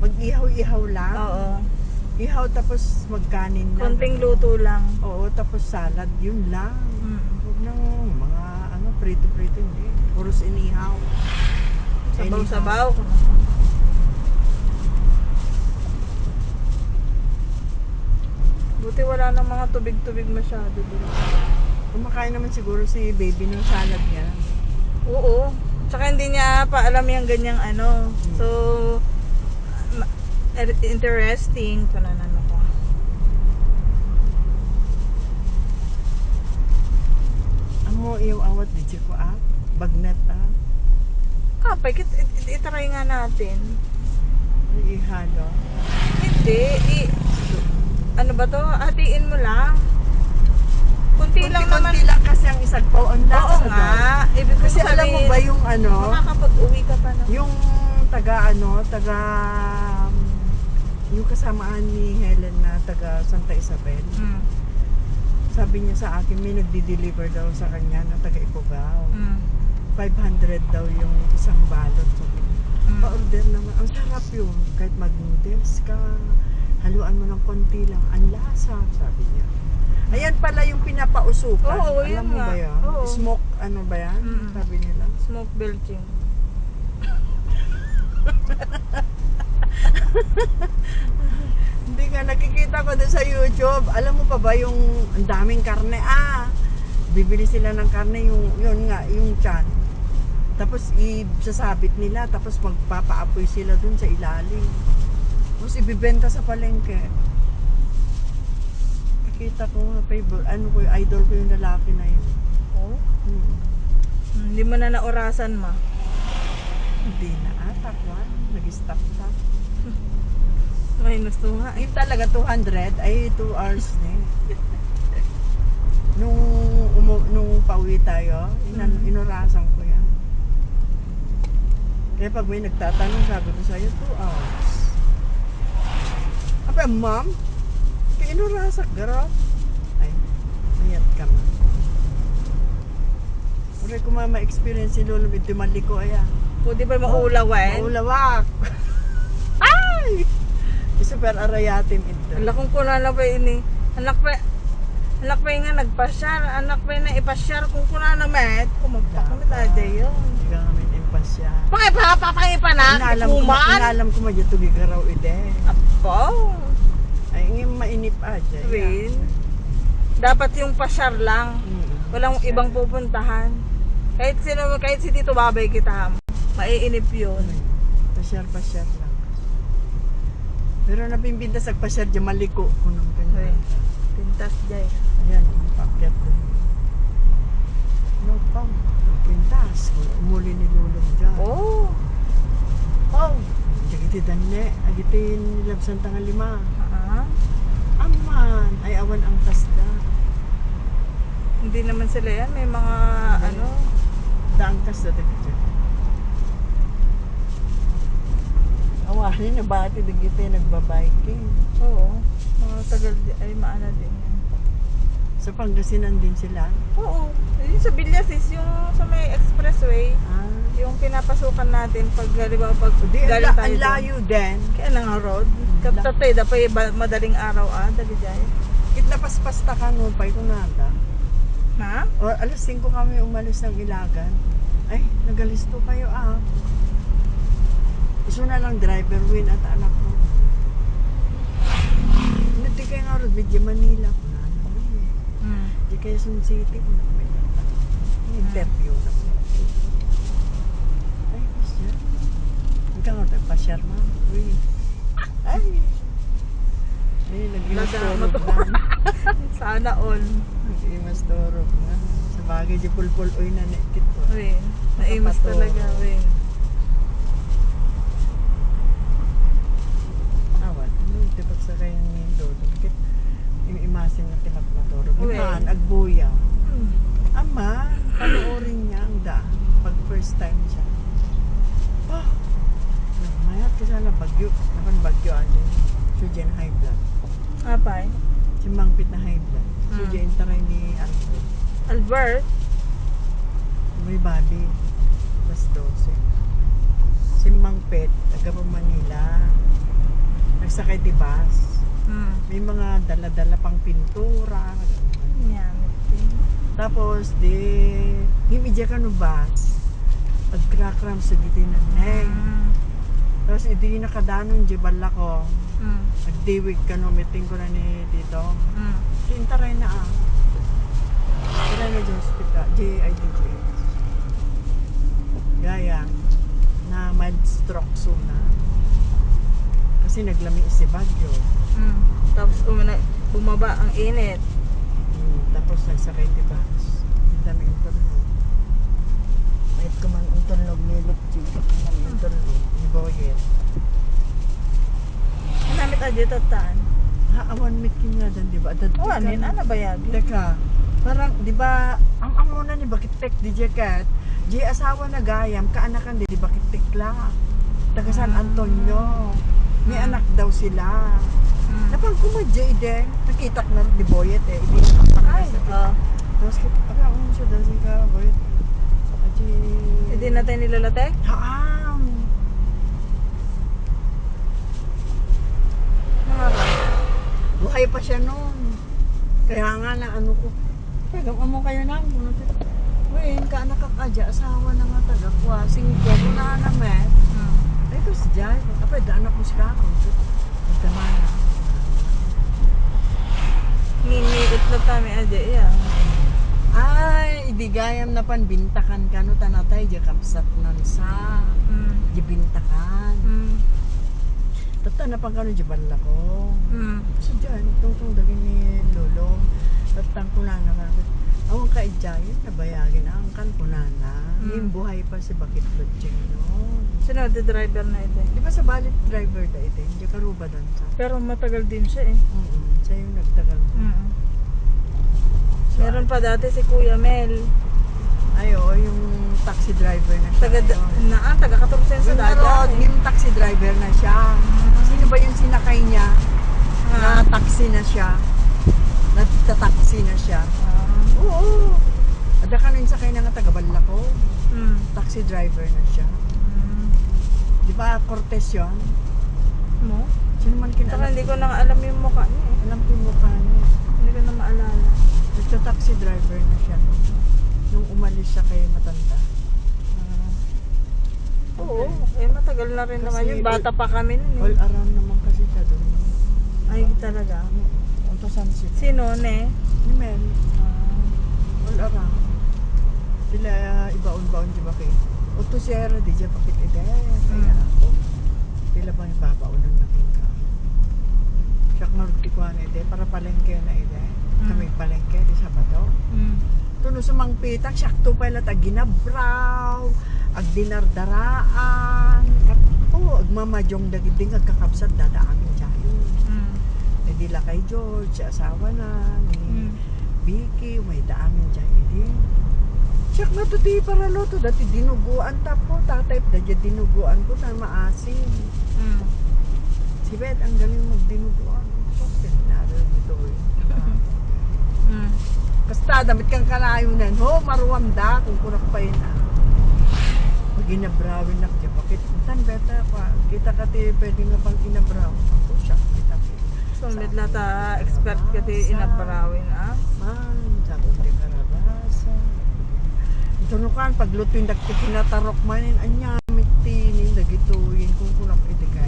Mag-ihaw-ihaw lang. Oo. Ihaw tapos magkanin na. Konting ganun. luto lang. Oo, tapos salad, yun lang. Mm. Huwag nang mga prito-prito, hindi. Puros inihaw. Sabaw-sabaw. Buti wala nang mga tubig-tubig masyado dito. Kumakain naman siguro si baby ng salad niya. Oo. Tsaka hindi niya pa alam yung ganyang ano. So, interesting. Ito na ko. Amo yung awat di ko bagnet Kapay, itry nga natin. Ay, ihalo. Hindi. Ano ba to? Hatiin mo lang. Kunti lang naman. Kunti lang kasi ang isagpaw ang Oo lasa nga. Ibig Kasi kong alam mo sabihin, ba yung makakapag-uwi ka pa na. yung yung kasamaan ni Helen na taga Santa Isabel. Mm. Sabi niya sa akin, may nagdi-deliver daw sa kanya na taga Ifugao. Mm. 500 daw yung isang balot. Sabi niya. Mm. Pa-order naman. Ang sarap yun. Kahit mag-noodles ka, haluan mo ng konti lang. Ang lasa, sabi niya. Ayan pala yung pinapausukan. Oo, Alam yun mo nga. ba yan? Oo. Smoke, ano ba yan? Mm. Sabi nila. Smoke belching. Hindi nga, nakikita ko doon sa YouTube. Alam mo pa ba yung ang daming karne? Bibili sila ng karne, yun nga, yung tiyan. Tapos isasabit nila, tapos magpapaapoy sila doon sa ilalim. Tapos ibibenta sa palengke. Nakita ko nga, favorite, idol ko yung lalaki na yun. Oh? Hmm. Hindi mo na naorasan ma. Hindi na ata, nag-stop na. Minus 2 nga. Yung talaga 200 ay 2 hours na eh. Nung pauwi tayo, inurasan ko yan. Kaya pag may nagtatanong, sabi ko sa'yo, 2 hours. Apa, ma'am? Kaya inurasak, garo? Ay, mayat ka man. Uri ko ma-experience si Lolo, ito maliko, ayan. Pwede ba maulawan? Maulawak. Ay! Super arayatim ito. Ala kung kunana pa ini. Anak pa nga nagpasyar. Anak pa na ipasyar kung kunana met. Kumagpakamit aja yun. Hindi ka kami impasya. Pakipa na. Kuman. Inalam ko madya ito gigaraw ide. Apo. Ay, ngayon mainip aja. Rin. Dapat yung pasyar lang. Walang ibang pupuntahan. Kahit si Tito Babay kita. Maiinip yun. Pasyar lang. Pero napimpintas ang pasyar dyan maliko ko nung ganyan. Pintas jay. Ayan, yung paket doon. No, pang. Pintas. Umuli ni Lulong dyan. Oh. Oh. Agiti dane. Agiti nilabsan tangal 5. Ah. Aman. Ay awan ang tasda. Hindi naman sila yan. May mga ano. Daang tasda tayo dyan. Awahin na bati digiti nagbabiking. Oo. Mga tagal ay maana din yan. Sa Pangasinan din sila. Oo. Yung sa Villas is yung sa may expressway. Ah. Yung pinapasukan natin pag halimbawa pag Di, galing tayo ang doon. layo din. Kaya na nga road. Kaptatay, dapay madaling araw dali jay. Kit napaspasta ka no, pa'y kunada. Ha? O alas 5 kami umalis ng Ilagan. Ay, nagalisto kayo Iso na lang driver, win at anak mo. Hindi kayo nga road, medyo Manila. Hindi kayo Sun City. Interview na po. Ay, pasyar. Hindi ka nga pasyar ma. Uy. Ay. Ay, nag-imastorog na. Sana all. Nag-imastorog na. Sa bagay, di pulpul uy na nekit ko. Win. Naimas talaga, win. Awan, tipak sa kayo ni Dodo. Imasin na timak matorog. Uy. Iman, agbuya. Ama, panoorin niya ang daan. Pag first time siya. Oh, mayat ka sana bagyo. Naman bagyo ano. Suja na high blood. Apay? Si Mangpit na high blood. Suja intaray ni Albert. Albert? May body. Plus 12. Si Mangpit, taga Manila. Nagsakay di bus. May mga dala-dala pang pintura. Yan. Tapos, himidya ka no bus. Pag-crackram sa gitin ng neng. Tapos, hindi nakadanong jibal ako. Nagdiwig ka no, meeting ko na ni Tito. Kintaray na Taray na dyan hospital. JIDGH. Gaya, na mild stroke suna. Kasi naglami si Bagyo. Tapos bumaba ang init. Tapos nagsakay di bus. Ang dami yung tulog. Kahit ko man ang tulog ni Lutsi. Ang yung tulog ni Boyet. Ang namit adyo tataan. Awan mit kinyadan, di ba? O anin, ano ba yan? Teka, parang, di ba, ang amuna ni Bakitek di Jacket, di asawa na gayam, kaanakan di Bakitek la. Taga San Antonio. May anak daw sila. Napang kumadya din. Nakita ko na di Boyet Hindi Ay, Tapos, ako siya daw si ka, Boyet. Hindi natin nilalatek? Haam. Buhay pa siya noon. Kaya nga na ano ko. Pagam mo kayo na. Wait, ka nakakadya. Asawa na nga taga-kwa. Singko ko na naman. Ay, ito si Jai. Kapag daan ako sila ako. Nagdamana. Nginiit na kami adyo yan. Ay, idigayam na panbintakan ka no. Tanatay, di kapsat nan sa. Di bintakan. Tata na pang kano di bala ko. So dyan, tungtong dagin ni Lolo. Tatang kunana ka. Awang ka idyayin, nabayagin na ang kan kunana. Yung buhay pa si Bakit Lodging no. Sino the driver na ito? Di ba sa balit driver da ito? Hindi karuba doon sa. Pero matagal din siya eh. Siya yung nagtagal. Meron pa dati si Kuya Mel. Ay, oo, yung taxi driver na siya. Taga Katorsense Yung dati. narod, yung taxi driver na siya. Sino ba yung sinakay niya? Na taxi na siya. Nagtataxi na siya. Oo. Ada ka nang sakay na nga taga-Balla ko. Taxi driver na siya. Di ba Cortez yun? Mo? Sino man Saka kinala? hindi ko na alam yung mukha niya eh. Alam ko yung mukha niya. Hindi ko na maalala. Nagta-taxi driver na siya. Nung umalis siya kay matanda. Oo. Eh matagal na rin naman Kasi yun. Bata pa kami nun All eh. around naman kasi siya doon. Ay talaga. Unto San City. Sino ne? Ni Mel. All around. Sila ibaon-baon di ba kay? Uto Sierra di siya bakit ide. Kaya ako. Sila bang ibabaonan na kita. Siya nga rutikuan ide para palengke na ide. Kami palengke di Sabado. Tuno sumang pitak, sakto pala ag ginabraw, ag dinardaraan, ag mamajong dagiding ag kakabsat dadaamin siya. Eh dila kay George, asawa na, ni Vicky, may daamin siya. Siyak na to ti para loto, dati dinuguan tapo, tatay, dadya dinuguan ko na maasim. Si Beth, ang galing magdinuguan. So, pinaro ito eh. Basta damit kang kalayunan, ho, maruwam da, kung kunak pa yun pag inabrawin na kaya, bakit? Tan beta pa, kita ka ti, pwede nga bang inabraw? Ako, siya, kita ki. So, medla ta expert ka ti inabrawin Man, sabi ko, karabasa. Ito no kan, pag lutuin, dagti kinatarok manin, anyamit tinin, dagituin, kung kunak iti ka.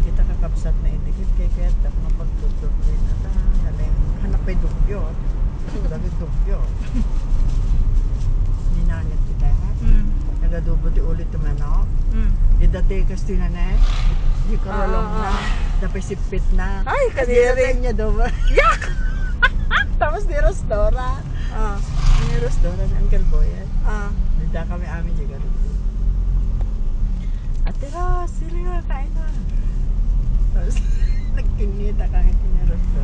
Kita kakabsat na indikit kay kaya tap mapaglutot rin at hanap ay dugyot. Lagi dugyot. Ninanit kita. Nagadubo ti ulit tumanok. Di dati kasi na na. Di karolong na. Dapat sipit na. Ay, kadiri. Niya doba. Yak! Tapos ni Rosdora. Ni Rosdora ni Uncle Boyan. Nida kami amin juga. Ate Ros, sila nga kain na. Tapos, nagkinita kahit kinarot ko.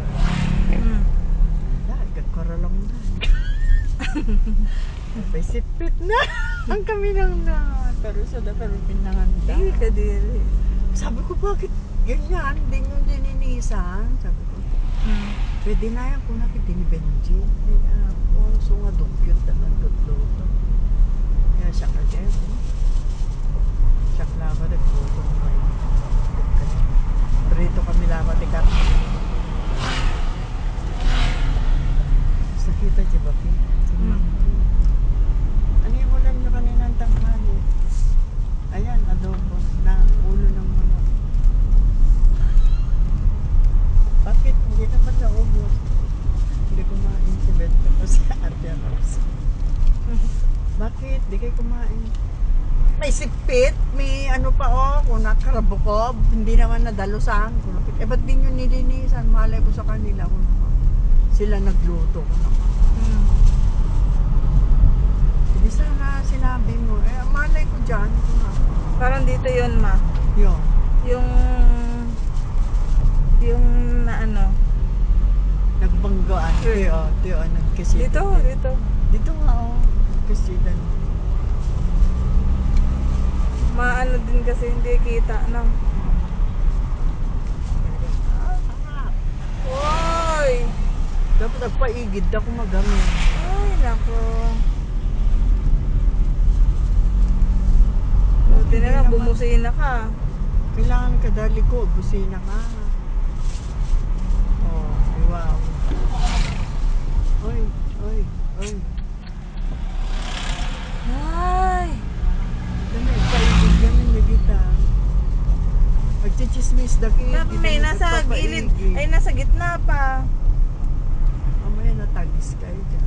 Gagkaralong na. May sipit na. Ang kami nang na. Pero pinanganda. Ay, kadiri. Sabi ko, bakit ganyan? Hindi nyo dininisan. Sabi ko, pwede na yan kung nakita ni Benji. So nga dugyot na nagtutluto. Kaya siya ka dyan. Siya klaba nagtutluto. Rito kami lamang di karne. Sakita siya ba? Ano yung ulam nyo kaninang tanghali? Ayan, adobo na ulo ng manok. Bakit? Hindi naman naubos. Hindi kumain si Beth tapos si Ate Rose. Bakit? Di kayo kumain? May sipit, may ano pa kung nakarabukob, hindi naman nadalusan. Eh, ba't din yun nilinisan? Malay ko sa kanila kung sila nagluto ko naman. Hindi sana sinabi mo, malay ko dyan. Parang dito yun, ma. Yun. Yung na ano. Nagbanggaan. Tiyo, nagkasidan. Dito. Dito nga, nagkasidan. Maano din kasi hindi kita, no? Uy! Dapat nagpaigid ako magamit. Ay, nako. Buti na lang, bumusina ka. Kailangan ka dali ko, busina ka. Wow. Oy. Ay! Dami, paigid namin na kita. Pagchichismis daki. Sabi may nasa gilid, ay nasa gitna pa. Mamaya natagis kayo dyan.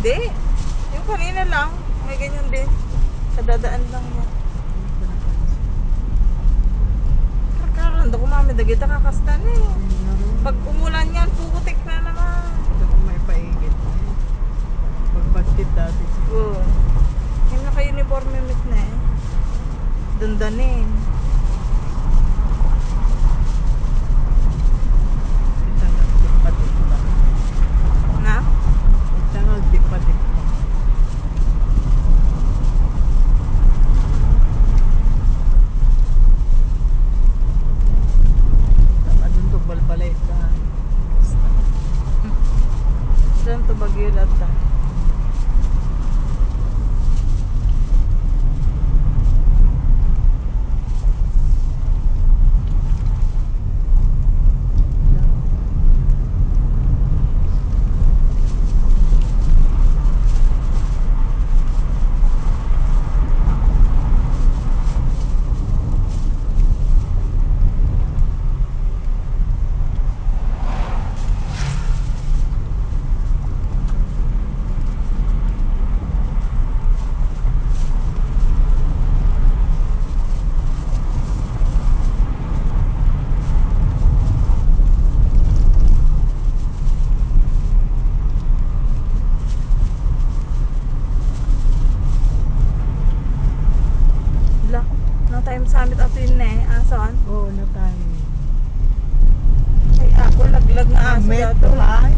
Hindi. Yung kanina lang. May ganyan din. Kadadaan lang yan. Karkaranda ko mami. Dagita kakasta na eh. Pag umulan yan, pukutik na naman. Ito kung may paigit. Pagbagtit dati siya. Oo. Yung naka-uniforme mit na eh. Dandanin. Ito nagdik pa. Na? Ito nagdik pa. Adun to balbalay ka. Saan to Bagyo Lata? Wala. No time summit ato yun na eh. Asan? Oo na tayo. Ay, ako laglag na aso Met dato. ay.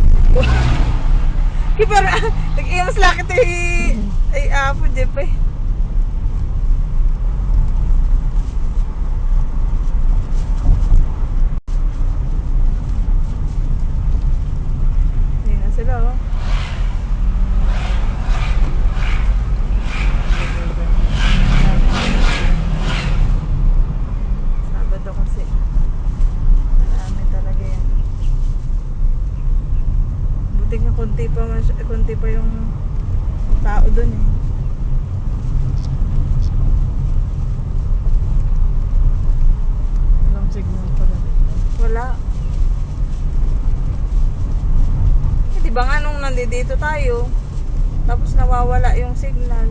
Kaya para, nag-iwas lakit eh. Ay, apo, Jeff eh. Hindi na sila oh. Sabado kasi. Marami talaga yan. Buti nga konti pa yung tao dun eh. Walang signal pala dito. Wala. Eh, di ba nga nung nandito tayo, tapos nawawala yung signal.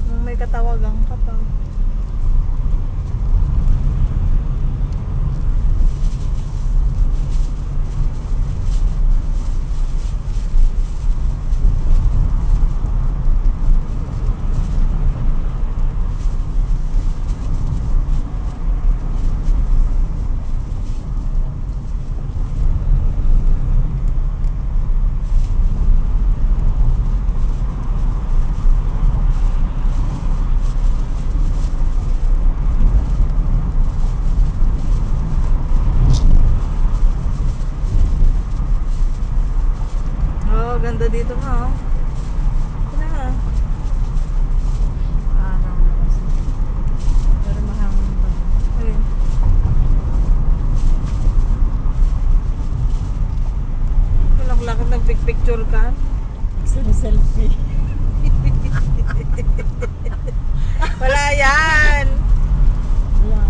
Nung may katawagan ka pa. Oh, ganda dito nga oh. Ito na nga. Araw na kasi. Pero mahangin pa. Ayun. Walang lakad nagpicture ka. Selfie. Wala yan. Wala.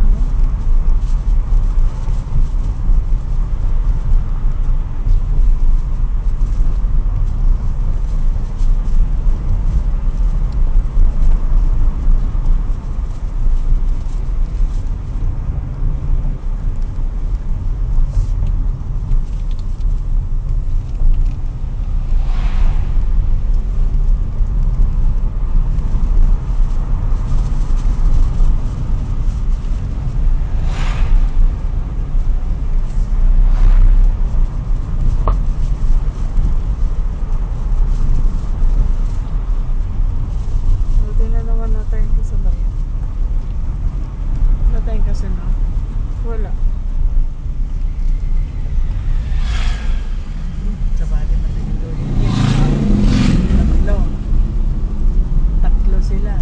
Buti na naman na tayo sa bayan. Wala tayong kasunod. Wala. Sa bali matagilo yun. Tatlo. Tatlo sila.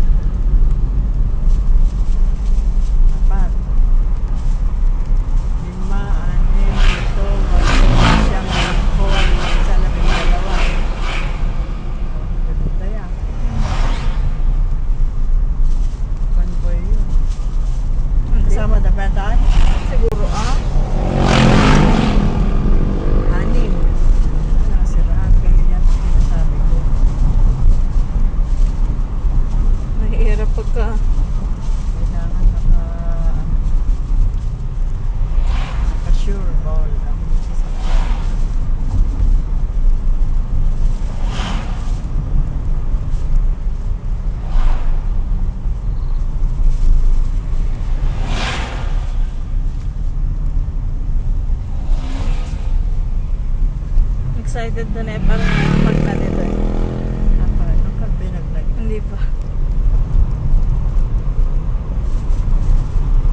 Apat. 5, 6, 7, 8, 9, 10, 11, 12. Ganda yan. Convoy yun. Kasama na ba tayo? Siguro excited doon eh, parang magtalit doon. Apa, nung ka binaglag. Hindi pa.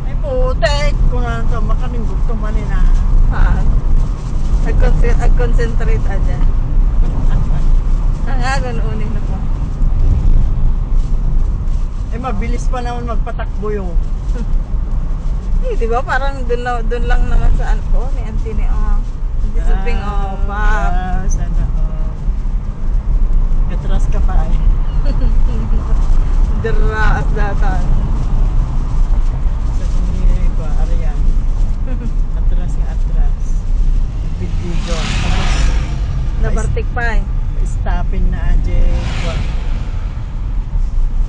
Ay putek! Kung ano to, makaninggot to manina. Ag-concentrate aja. Ang agon unin na po. Eh mabilis pa naman magpatakbo yung. Eh, di ba parang dun lang naman sa ano ko, ni Auntie ni Hindi suping pa. Sana katras ka pa eh. Deraas datan. Sa kumili ko, Arian. Atras yung atras. Video. Tapos, Nabartik pa eh. stopin na aje ko.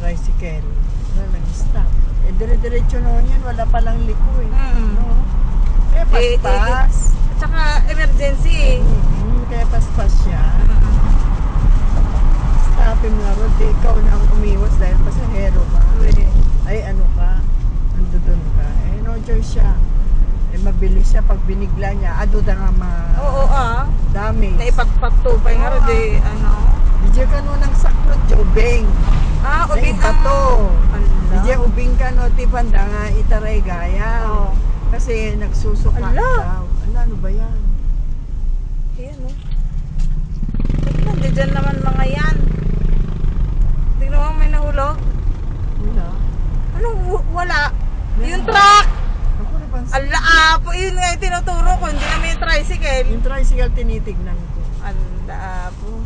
Tricycle. Wala lang stop. Eh, dire-diretso noon yan. Wala palang liko eh. No? Eh, paspas. At saka emergency eh. Kaya paspas siya. Stopin nga ro. Di ikaw na ang umiwas dahil pasahero ka. Ay, ano ka? Nandun ka. Eh, no choice siya. Eh, mabilis siya. Pag binigla niya, aduda nga Oo damage. Naipatpatupay nga ro di ano. Didiya ka no ng saklot, Jobeng. Ubing Sa iba to. Ala. Didiya ubing ka no, tipanda nga itaray gaya. Oo. Kasi nagsusuka Ala. daw. Ala, ano ba yan? Ayan o. Hindi dyan naman mga yan. Tingnan mo may nahulog. Wala. Anong wala? Yung truck! Ako napansin. Ala po, yun nga yung tinuturo ko. Hindi naman yung tricycle. Yung tricycle tinitignan ko. Ala po.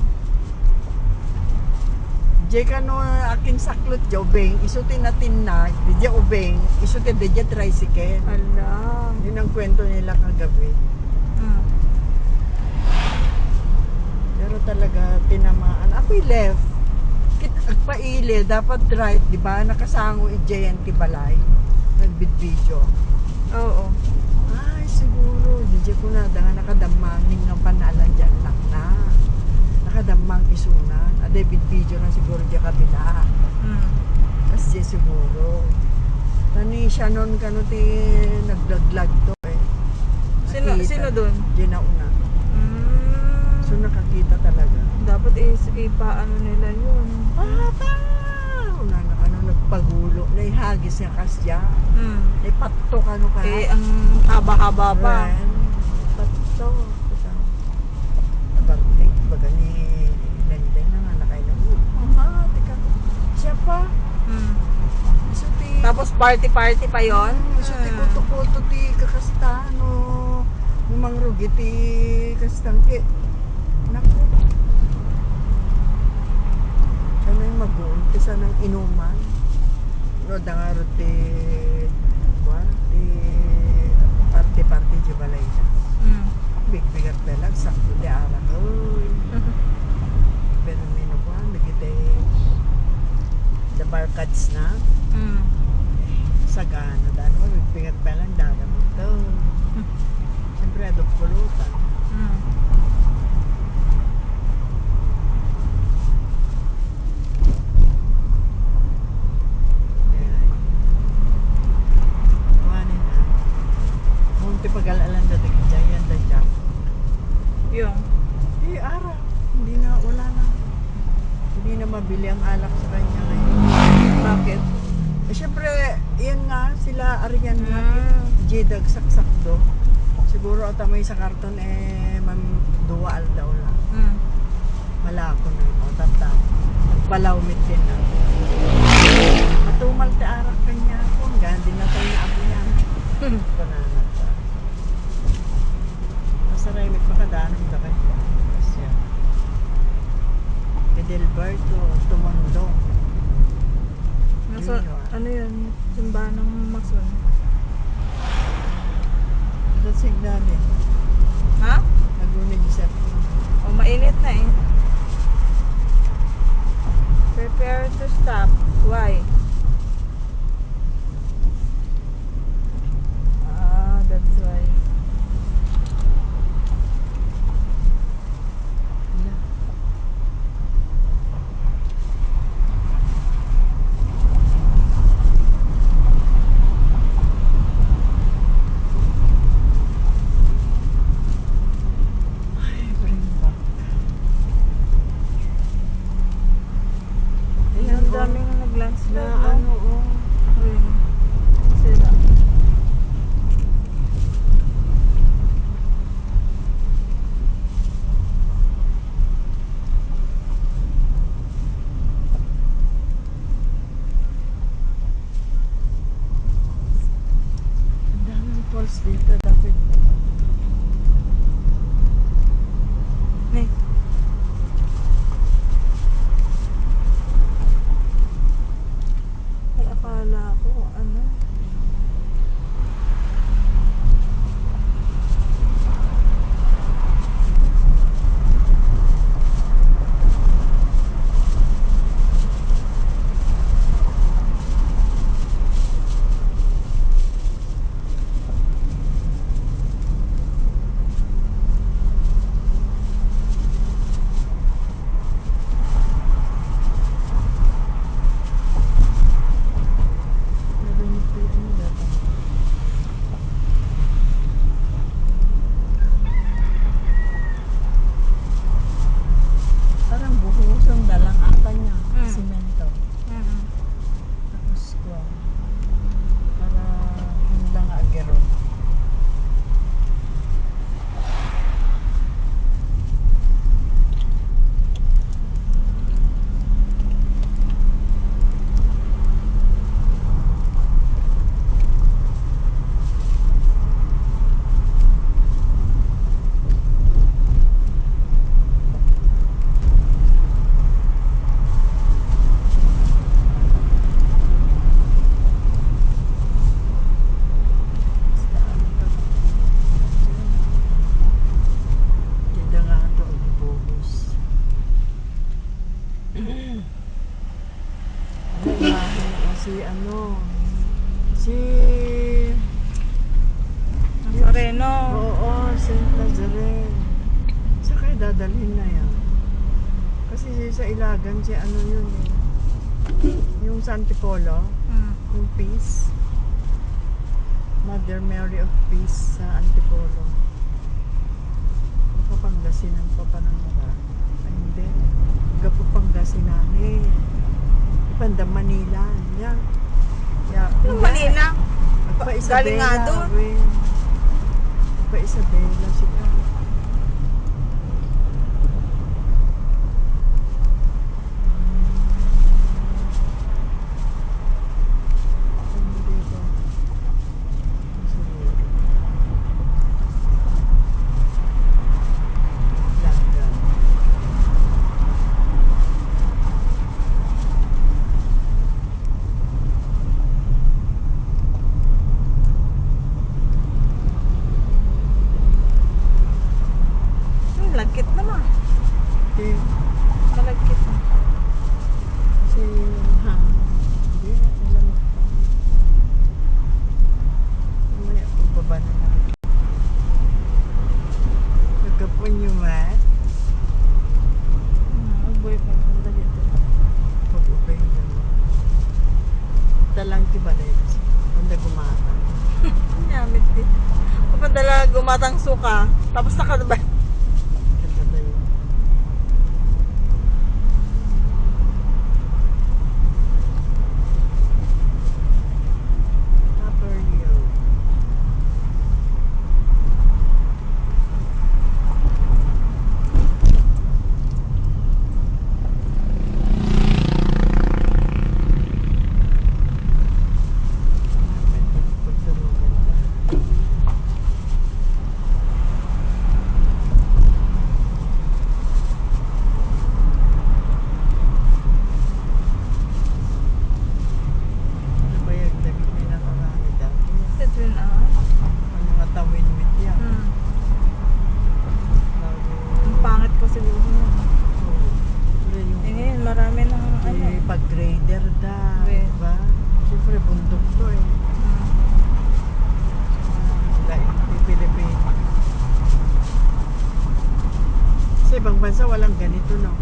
Diyan ka no, aking saklot, Jobeng. Isutin natin na, didiya ubeng. Isutin didiya tricycle. Ala. Yun ang kwento nila kagabi. Pero talaga tinamaan. Ako'y left. Paile, dapat right, di ba? Nakasango i-JNT Balay. Nagbid-video. Oo. Ay, siguro. Di ko na, nga nakadamangin ng panalan dyan lang na. Nakadamang isunan. Ade, bid-video na siguro dyan kabila. Kasi siguro. Tani siya nun kano ti nagdaglag to eh. Sino dun? Diyan na una. So nakakita talaga. Dapat ipaano nila yun. Papa! Una na ano, nagpagulo. Naihagis niya kasya. Naipato ka no ka. Eh, ang haba-haba pa. Ren, pato. Nabarting. Baga ni Lenden na nga nakainom. Mama, teka. Siya pa. Isuti. Tapos party-party pa yon. Isuti kuto-kuto ti kakastano. Numang rugi ti kastangke. Naku. Siya na yung mag-uumpisa ng inuman. No, dangaro ti party-party di balay na. Big-bigat pelag, sakto di arak. Uy. Pero minukuhan, nagite the barkads na. Sagana, dahil mo, big-bigat pelag, daga mo to. Siyempre, adong pulutan. Pag-alalan na daging giant na dyan. Yung. Eh, ara. Hindi na, wala na. Hindi na mabili ang alak sa kanya ngayon. Bakit? Eh, syempre, yan nga, sila Arian nga. Jidag saksak do. Siguro at may sa karton eh, duwaal daw lang. Malako na. O, tata. Nagpalawmit din na. Matumal te arak kanya ako. Gandhi na tayo na ako yan. Panana. Sarayimik makadaanan ka kanya. Kasi Edelberto Tumandong. Ano yun? Simbahan ng Mason. Ito signal eh. Ha? Nagunig siya. O, mainit na eh. Prepare to stop. Why? That's why. buhos dito dapat. Ni. Ay, akala ko, ano? Narinig ko yung ano dapat. Parang buhusong dalang ata niya. Mm. Simento. Mm. Tapos ko. Para ano lang agero. Basta ano to. Tinda nga ito. Buhos. Ano imahe o si ano. Si... Nazareno. Oo, St. Nazarene. Sa kaya dadalhin na yan. Kasi sa Ilagan, si ano yun eh. Yung sa Antipolo, Mm. yung Peace. Mother Mary of Peace sa Antipolo. Baka Pangasinan pa pa ng mga. Ay hindi. Gapo Pangasinan eh. Banda Manila. Yan. Yeah. Yung Manila. Pa Galing nga doon. Pa Isabela sila. Hindi ba? Siguro. Lagan. Lagkit naman. Okay. Malagkit na. Si ha. Hindi, alam ko. May baba na lang. Nagkapon yung mat. Boy pa. Malagkit na. Pag-upay yung gano'n. Talang tiba na yun. Kunda gumata. Nyamit din. Papadala gumatang suka. Tapos nakadabay. Kanta na yun. Upper Hill. Pagtulungan na. Ano ba yung damit may nakarami dati? Ito yun Ang mga tawin with yan. Bago... Ang pangit pa siguro. Oo. Siyempre yung... Eh ngayon, marami ng ano. pag-grader da. Well. Diba? Siyempre bundok to eh. Lain di Pilipino. Sa ibang bansa walang ganito no.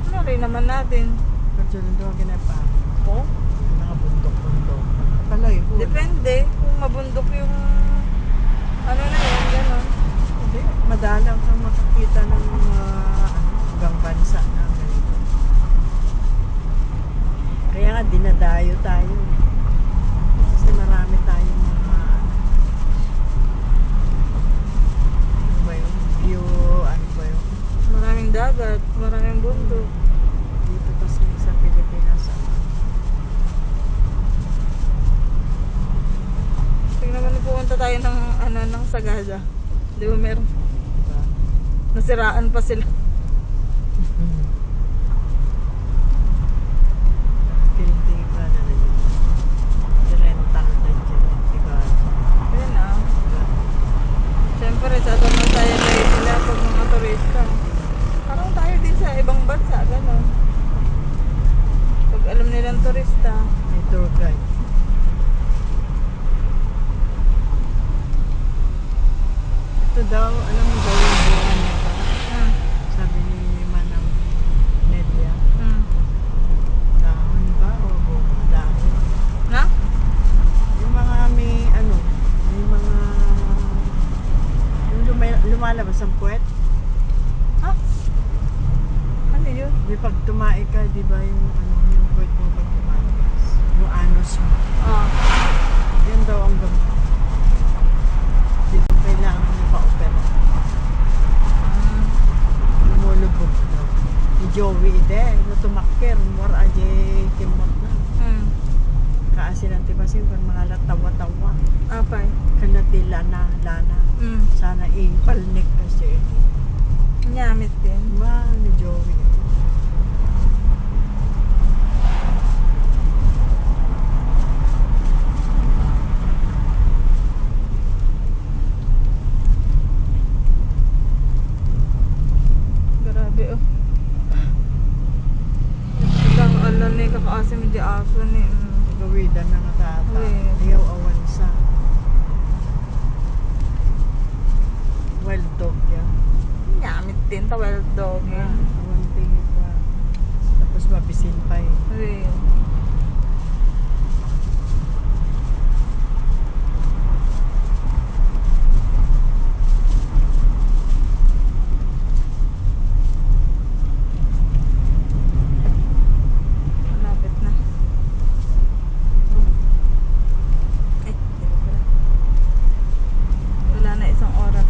Ano rin naman natin. Kasi lang doon ginapa. Po? Yung mga bundok-bundok. Palay ko. Depende kung mabundok yung ano na yun, gano'n. Hindi. Madalang kang makakita ng mga ibang bansa na ganito. Kaya nga dinadayo tayo. Kasi marami tayong mga ano ba yun? View, ano ba yun? Maraming dagat, maraming bundok. Dito kasi sa Pilipinas. Tingnan mo na po Punta tayo ng ano ng Sagada. Di ba meron? Diba? Nasiraan pa sila. Kilinting ba na rin yun? Rental na dyan. Diba? Yun ah. Diba? Siyempre, tatanong tayo kayo sila pag mga turista. Parang tayo din sa ibang bansa, gano'n. Pag alam nilang turista. May tour guide. Ito daw, alam mo daw yung bunga nito. Hmm. Sabi ni Manang Nelia. Hmm. Dahon ba o bunga? Dahon. Na? Yung mga may ano, may mga yung lumalabas ang puwet. Ha? Ano yun? Di pag tumae ka, di ba yung ano, yung puwet mo pag tumalabas. Yung anus mo. Ah. Yan daw ang gamot. Di ko kailangan na pa-opera. Hmm. Lumulubog daw. Ni Joey ide, no tumakir, more aje kimot na. Hmm. Kaasilan tibasin kung mga latawa-tawa. Apay. Kanati lana. Hmm. Sana ipalnik kasi. Nyamit din. Ma, ni Joey. Grabe oh. Lang alam ni kakaasim di aso ni. Gawidan na natata. Uy. Ayaw awan sa wild dog yan. Nyamit din ta wild dog. Awan tingin pa. Tapos mabisin pa eh. Uy. Malapit na. Eh, di ba pala? Wala na isang oras.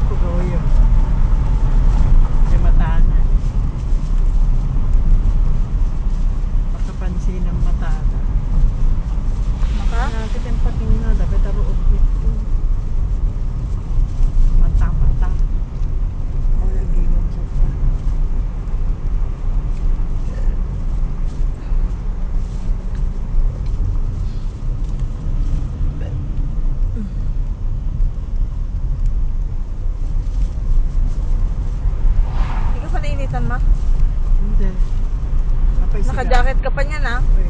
Kugoyo. May mataana. Makapansin ng mataana. Maka? Nakakit yung patingin na, dapat taruot nito. Mata-mata. O nag-iwan sa pa. Hindi ka pa nainitan, ma? Hindi. Napaisigaw. Naka-jacket ka pa niyan, ah. Uy.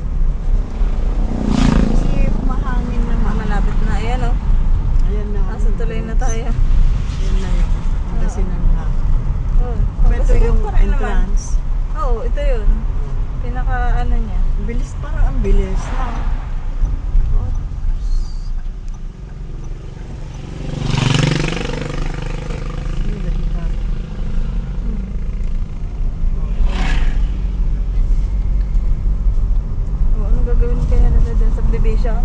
Kasi mahangin naman. Malapit na. Ayan, oh. Ayan na. Nasa tuloy na tayo. Ayan na yung Pangasinan na. Oh, Ito yung pa rin naman. entrance. Oo, ito yun. Pinaka ano niya. Ang bilis, parang ang bilis na. Ano na dito? Oh, ano gagawin kaya nila dyan sa subdivision?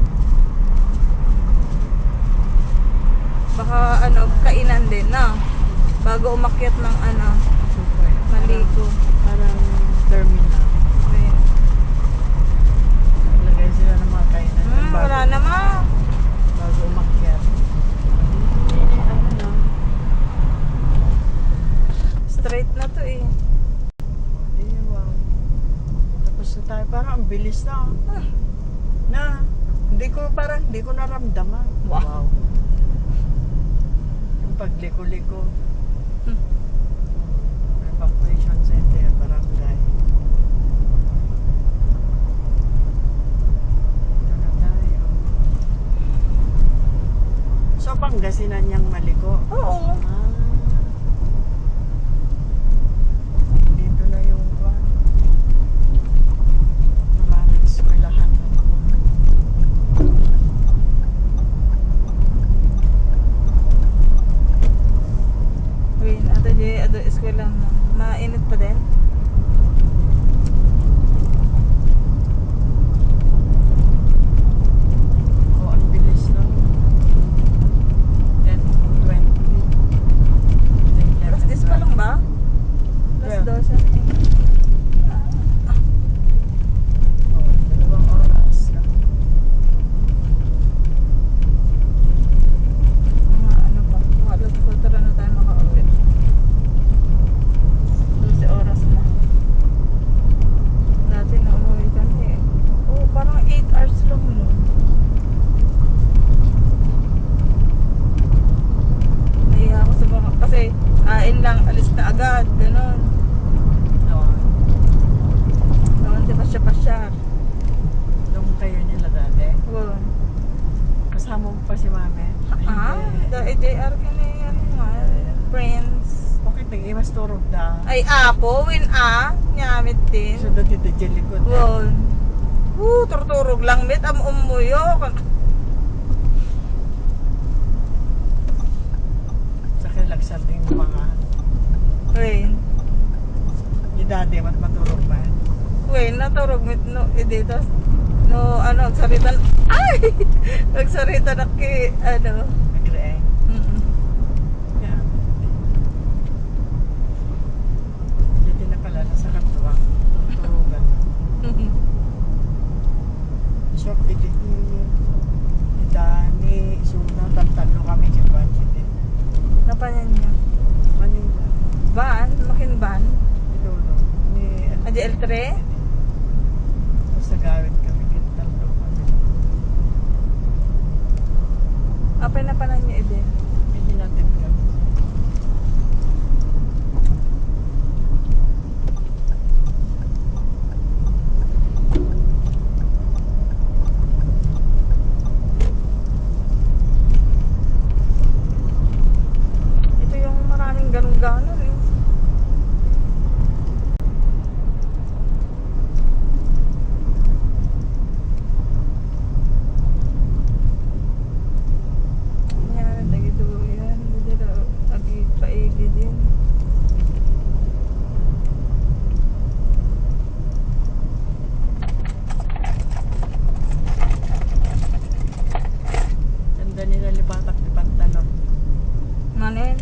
Baka ano, kainan din, na? Bago umakyat ng ano, Super. maligo. Parang terminal. Ayun. Naglagay sila ng mga kainan. Wala naman. Bago umakyat. Ano na? Straight na to eh. Wow. Tapos na tayo. Parang ang bilis na. Ah. Na. Hindi ko naramdaman. Wow. Yung pagliko-liko. Hmm. Evacuation center, barangay. Ito na tayo. So, Pangasinan niyang maliko. Oo. Ah. Dito na yung van. Maraming eskwelahan. Wait, ato eskwela mo. Mainit pa din? Oh, ang bilis na. 10:20. Alas 10 pa lang ba? na agad, ganun. Noon. Noon, di ba siya pasyar? Nung kayo nila dati. Wow. Kasama mo pa si mami. Ah, Hindi. JR ka na yan, friends. Okay, tingin mas turog na. Ay, apo, win nyamit din. So, dati dyan likod. Wow. Turturog lang, mit, umuyo. Sa kilaksan din yung mga Win. yung dati mat maturog ba? Win, naturog, mit, no, dito. No, ano, nagsarita, ay! Nagsarita na ano. Nagreeng. Mm-mm. Yeah. Dito na pala nasa katuwang. Turugan. Shop dito ni Dani, Suna, tantalo kami sa Banjit. Napanyan niya. Manila. Van, makin van. Ni Lolo. Ni ADL3? Sa gawin kami tantalo kami. Apay na panan niya din. Hindi natin kami. Ito yung maraming ganun-ganon eh. Yan, dagito yan. Dito agi paigi din. Ganda nila lipatak ni pantalon. Manin?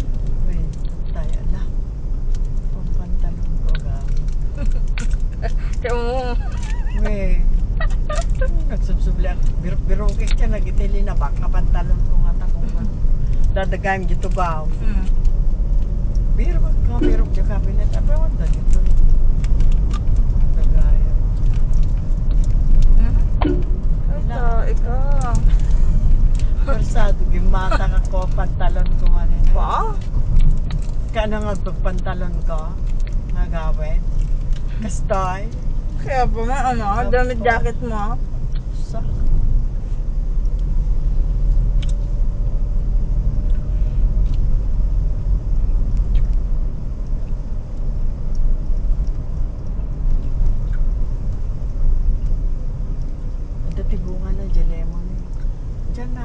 Wait, tayo ala. Ang pantalon ko gawin. Kaya mo. Weh. Nagsubsubli ako. Birokik siya nagitili na baka pantalon ko nga takong man. Dadagayim dito ba? Hmm. Birok yung cabinet. Apa wanda dito? Dadagayim. Ay, ikaw. Persado, gimata ka ko pantalon ko man. Pa? Kaya na pantalon ko. Nagawin. Kastoy. Kaya pa man, ano, damit jacket mo. Sa. Tibungan na dyan lemon eh. Dyan na.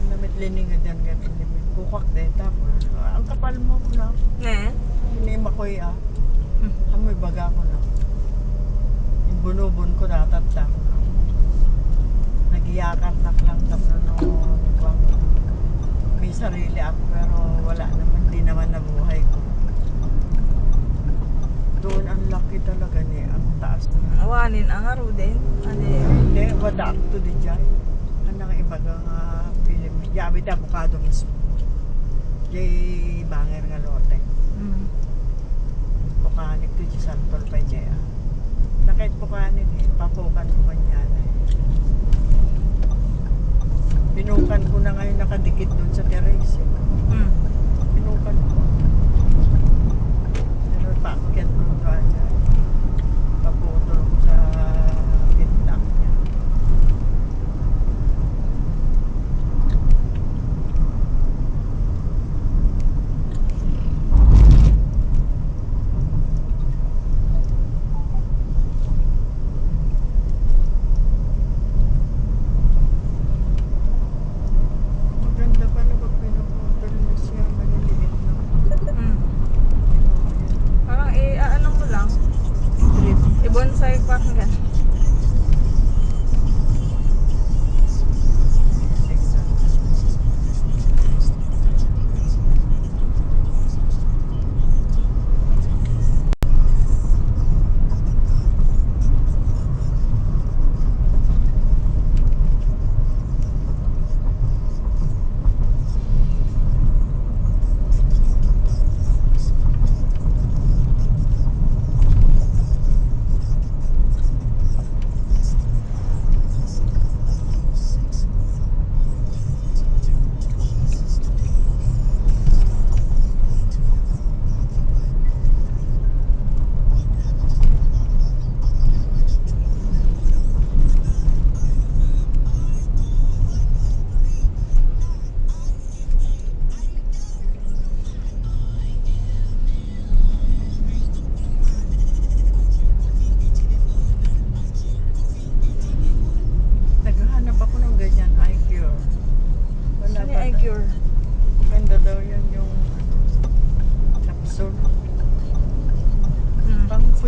Ang namit lining nga dyan gapin limit. Kukak deta mo. Ang kapal mo ko na. Ne? Hindi makoy ah. Amoy baga ko na. Yung bunubun ko natatang. Nagiyakar lang tapos nung may sarili ako pero wala naman. Hindi naman nabuhay ko. Doon ang laki talaga ni ang taas na. Awanin ang araw din. Ano Hindi, wala ako to di dyan. Anong iba ka nga film. Yabi ta avocado mismo. Jay banger nga lote. Pukanik to di santol pa jaya. Nakait pukanin eh. Papukan ko man yan eh. Pinukan ko na ngayon nakadikit doon sa terrace eh. Pinukan ko. Pero paakyat ko doon dyan. Paputol ko sa gitna niya. Maganda pala pag pinuputol mo siya.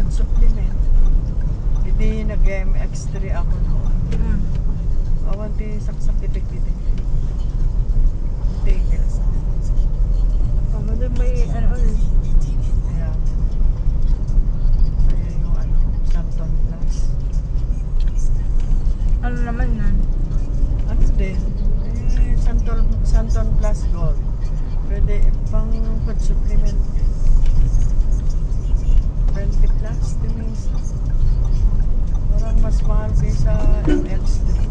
food supplement. Hindi nag-MX3 ako noon. Awanti saksakitik-kitik. Tigil sa Tama din may ano ulit. kaya kaya yung ano, Santon Plus. Ano naman yan? Ano din? Santon Plus Gold. Pwede pang food supplement. 20 plus, tinis. Parang mas mahal kaysa MX3.